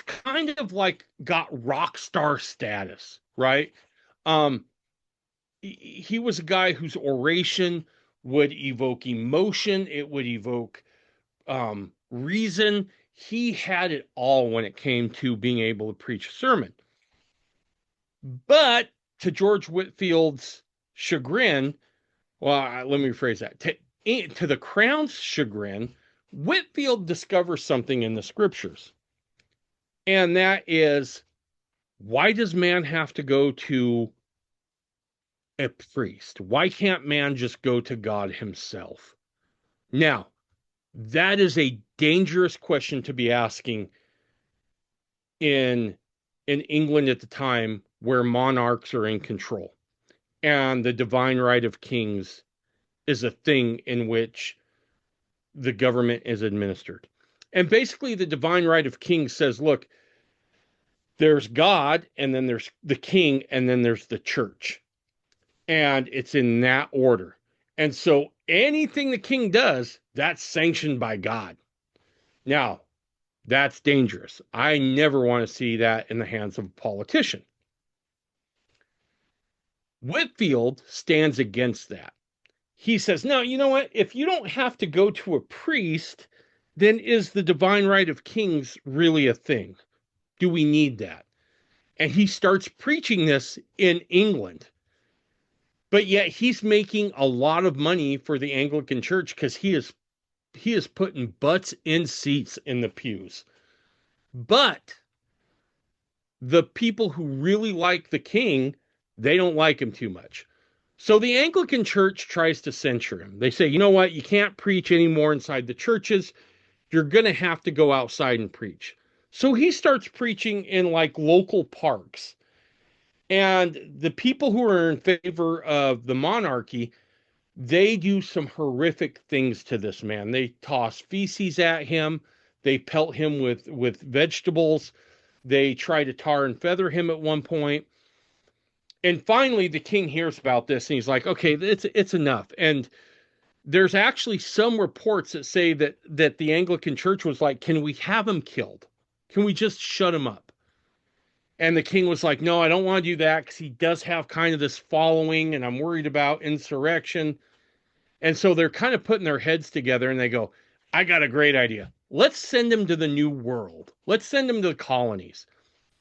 kind of like got rock star status, right? He was a guy whose oration would evoke emotion. It would evoke reason. He had it all when it came to being able to preach a sermon. But to George Whitfield's chagrin, well, let me rephrase that. To the crown's chagrin, Whitfield discovers something in the scriptures. And that is, why does man have to go to a priest? Why can't man just go to God himself? Now, that is a dangerous question to be asking in England at the time, where monarchs are in control and the divine right of kings is a thing in which the government is administered. And basically, the divine right of kings says, look, there's God, and then there's the king, and then there's the church. And it's in that order. And so anything the king does, that's sanctioned by God. Now, that's dangerous. I never want to see that in the hands of a politician. Whitfield stands against that. He says, no, you know what? If you don't have to go to a priest, then is the divine right of kings really a thing? Do we need that? And he starts preaching this in England. But yet he's making a lot of money for the Anglican Church because he is putting butts in seats in the pews. But the people who really like the king, they don't like him too much. So the Anglican Church tries to censure him. They say, you know what? You can't preach anymore inside the churches. You're going to have to go outside and preach. So he starts preaching in like local parks. And the people who are in favor of the monarchy, they do some horrific things to this man. They toss feces at him. They pelt him with vegetables. They try to tar and feather him at one point. And finally, the king hears about this, and he's like, okay, it's enough. And there's actually some reports that say that the Anglican Church was like, can we have him killed? Can we just shut him up? And the king was like, no, I don't want to do that because he does have kind of this following, and I'm worried about insurrection. And so they're kind of putting their heads together, and they go, I got a great idea. Let's send him to the New World. Let's send him to the colonies.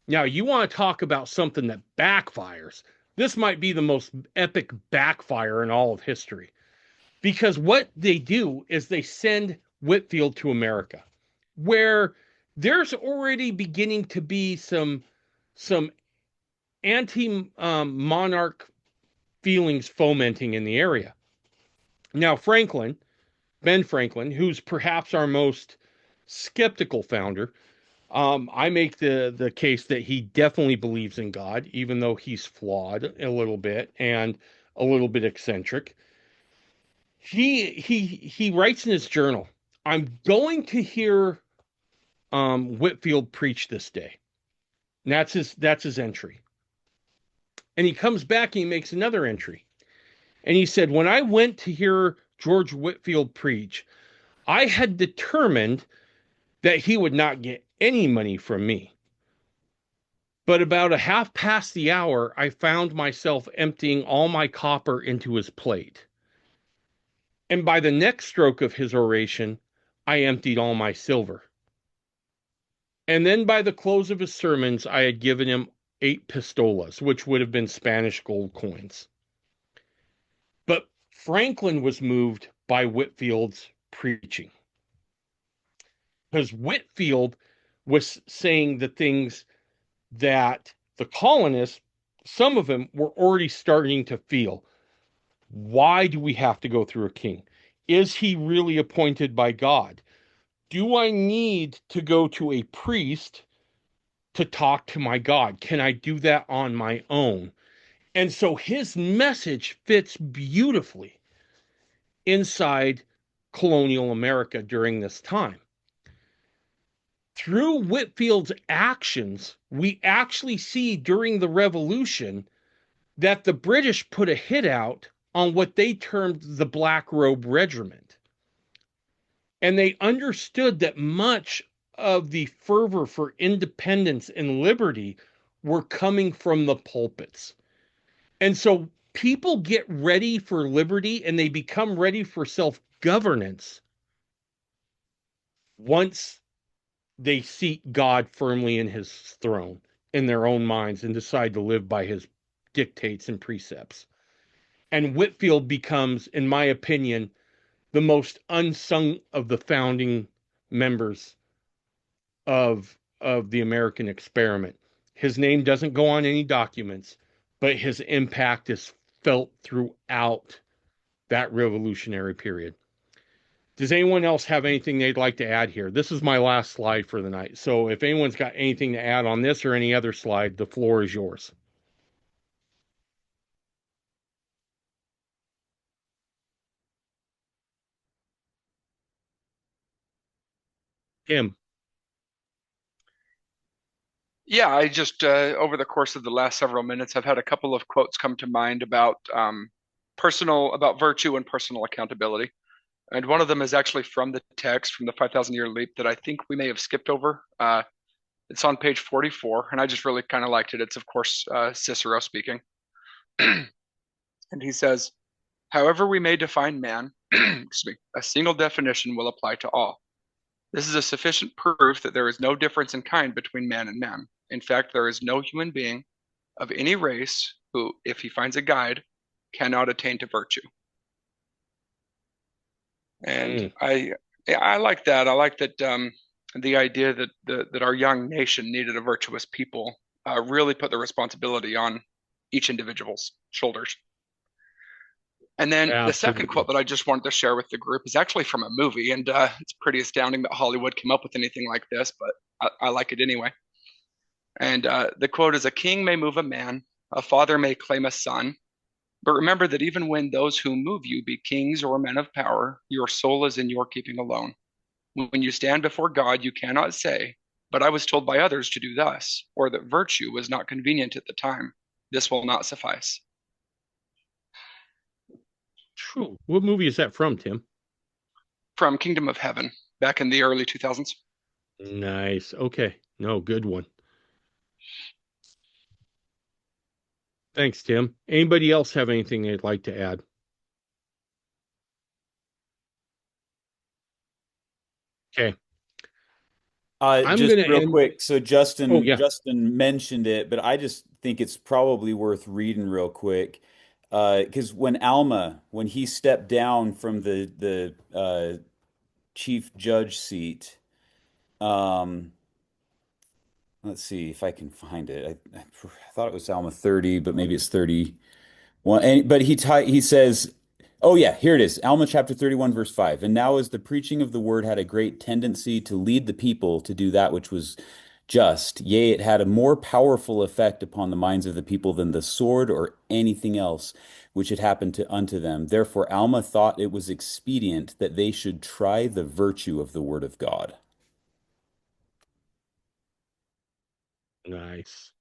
Now, you want to talk about something that backfires. This might be the most epic backfire in all of history. Because what they do is they send Whitfield to America, where there's already beginning to be some anti-monarch feelings fomenting in the area. Now, Ben Franklin, who's perhaps our most skeptical founder, I make the case that he definitely believes in God, even though he's flawed a little bit and a little bit eccentric. He writes in his journal, I'm going to hear Whitfield preach this day. And that's his entry. And he comes back and he makes another entry. And he said, when I went to hear George Whitfield preach, I had determined that he would not get any money from me. But about a half past the hour, I found myself emptying all my copper into his plate. And by the next stroke of his oration, I emptied all my silver. And then by the close of his sermons, I had given him 8 pistolas, which would have been Spanish gold coins. But Franklin was moved by Whitfield's preaching. Because Whitfield was saying the things that the colonists, some of them, were already starting to feel. Why do we have to go through a king? Is he really appointed by God? Do I need to go to a priest to talk to my God? Can I do that on my own? And so his message fits beautifully inside colonial America during this time. Through Whitfield's actions, we actually see during the Revolution that the British put a hit out on what they termed the Black Robe Regiment. And they understood that much of the fervor for independence and liberty were coming from the pulpits. And so people get ready for liberty and they become ready for self-governance once they seat God firmly in his throne. in their own minds and decide to live by his dictates and precepts. And Whitefield becomes, in my opinion, the most unsung of the founding members of the American experiment. His name doesn't go on any documents, but his impact is felt throughout that revolutionary period. Does anyone else have anything they'd like to add here? This is my last slide for the night. So if anyone's got anything to add on this or any other slide, the floor is yours. Tim. Yeah, I just over the course of the last several minutes, I've had a couple of quotes come to mind about about virtue and personal accountability. And one of them is actually from the text from the 5,000 Year Leap that I think we may have skipped over. It's on page 44, and I just really kind of liked it. It's, of course, Cicero speaking. And he says, however we may define man, excuse me, a single definition will apply to all. This is a sufficient proof that there is no difference in kind between man and man. In fact, there is no human being of any race who, if he finds a guide, cannot attain to virtue. And I like that. I like that the idea that that our young nation needed a virtuous people really put the responsibility on each individual's shoulders. And then the second quote that I just wanted to share with the group is actually from a movie, and it's pretty astounding that Hollywood came up with anything like this, but I like it anyway. And the quote is, a king may move a man, a father may claim a son, but remember that even when those who move you be kings or men of power, your soul is in your keeping alone. When you stand before God, you cannot say, but I was told by others to do thus, or that virtue was not convenient at the time. This will not suffice. True. What movie is that from, Tim? From Kingdom of Heaven, back in the early 2000s. Nice. Okay. No, good one. Thanks, Tim. Anybody else have anything they'd like to add? Okay. Just real quick. So Justin mentioned it, but I just think it's probably worth reading real quick. Because when he stepped down from the chief judge seat, let's see if I can find it. I thought it was Alma 30, but maybe it's 31. But he says, oh yeah, here it is. Alma chapter 31, verse 5. And now as the preaching of the word had a great tendency to lead the people to do that which was just, yea, it had a more powerful effect upon the minds of the people than the sword or anything else which had happened unto them. Therefore Alma thought it was expedient that they should try the virtue of the word of God. Nice.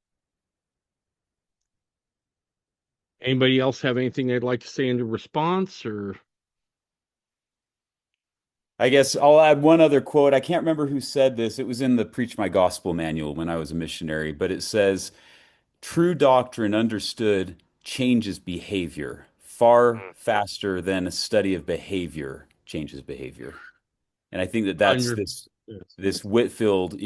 Anybody else have anything they'd like to say in response, or? I guess I'll add one other quote. I can't remember who said this. It was in the Preach My Gospel manual when I was a missionary, but it says, true doctrine understood changes behavior far faster than a study of behavior changes behavior. And I think that that's this Whitefield,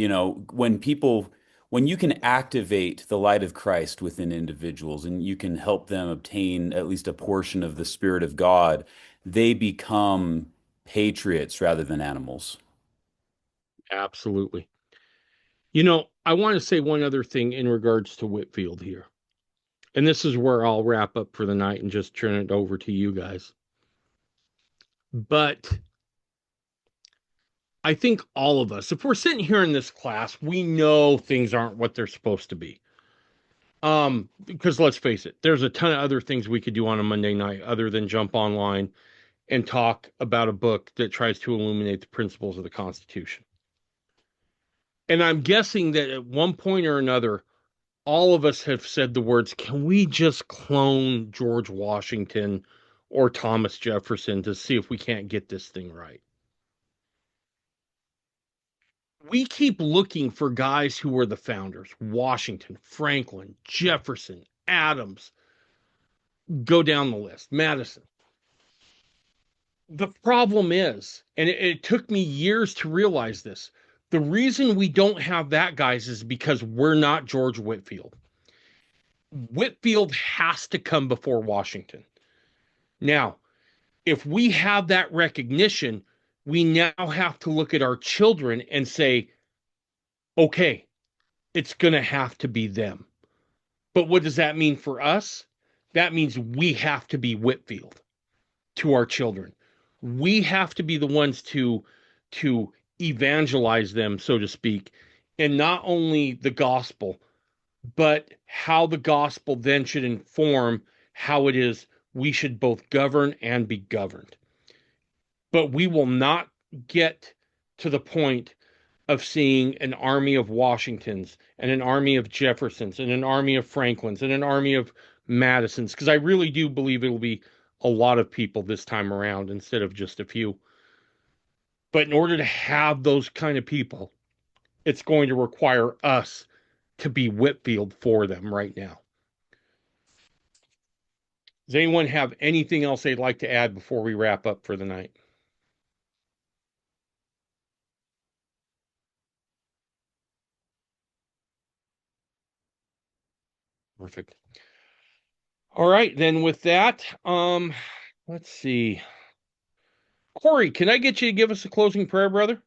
when you can activate the light of Christ within individuals and you can help them obtain at least a portion of the Spirit of God, they become patriots rather than animals. Absolutely. I want to say one other thing in regards to Whitefield here. And this is where I'll wrap up for the night and just turn it over to you guys. But I think all of us, if we're sitting here in this class, we know things aren't what they're supposed to be. Because let's face it, there's a ton of other things we could do on a Monday night other than jump online and talk about a book that tries to illuminate the principles of the Constitution. And I'm guessing that at one point or another, all of us have said the words, can we just clone George Washington or Thomas Jefferson to see if we can't get this thing right? We keep looking for guys who were the founders: Washington, Franklin, Jefferson, Adams. Go down the list, Madison. The problem is, and it took me years to realize this, The reason we don't have that, guys, is because we're not George Whitefield. Whitefield has to come before Washington. Now, if we have that recognition, we now have to look at our children and say, okay, it's going to have to be them. But what does that mean for us? That means we have to be Whitefield to our children. We have to be the ones to evangelize them, so to speak, and not only the gospel, but how the gospel then should inform how it is we should both govern and be governed. But we will not get to the point of seeing an army of Washingtons and an army of Jeffersons and an army of Franklins and an army of Madisons, because I really do believe it'll be a lot of people this time around instead of just a few. But in order to have those kind of people, it's going to require us to be Whitefield for them right now. Does anyone have anything else they'd like to add before we wrap up for the night? Perfect. All right, then with that, let's see. Corey, can I get you to give us a closing prayer, brother?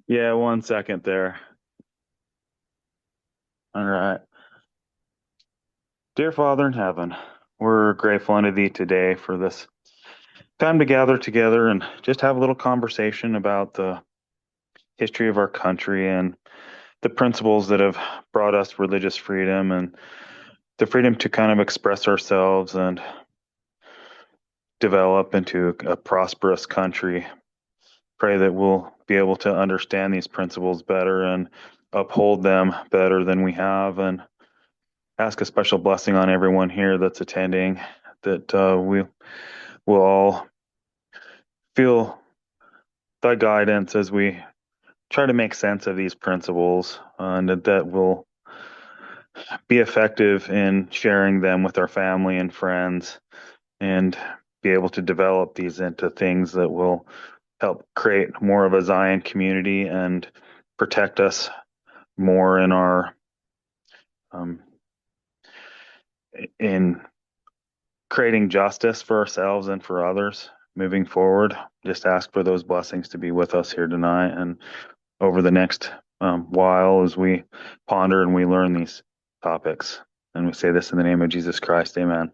Yeah, 1 second there. All right. Dear Father in heaven, we're grateful unto thee today for this time to gather together and just have a little conversation about the history of our country and the principles that have brought us religious freedom and the freedom to kind of express ourselves and develop into a prosperous country. Pray that we'll be able to understand these principles better and uphold them better than we have, and ask a special blessing on everyone here that's attending, that we will all feel thy guidance as we try to make sense of these principles, and that will be effective in sharing them with our family and friends, and be able to develop these into things that will help create more of a Zion community and protect us more in our in creating justice for ourselves and for others moving forward. Just ask for those blessings to be with us here tonight and over the next while as we ponder and we learn these topics. And we say this in the name of Jesus Christ. Amen.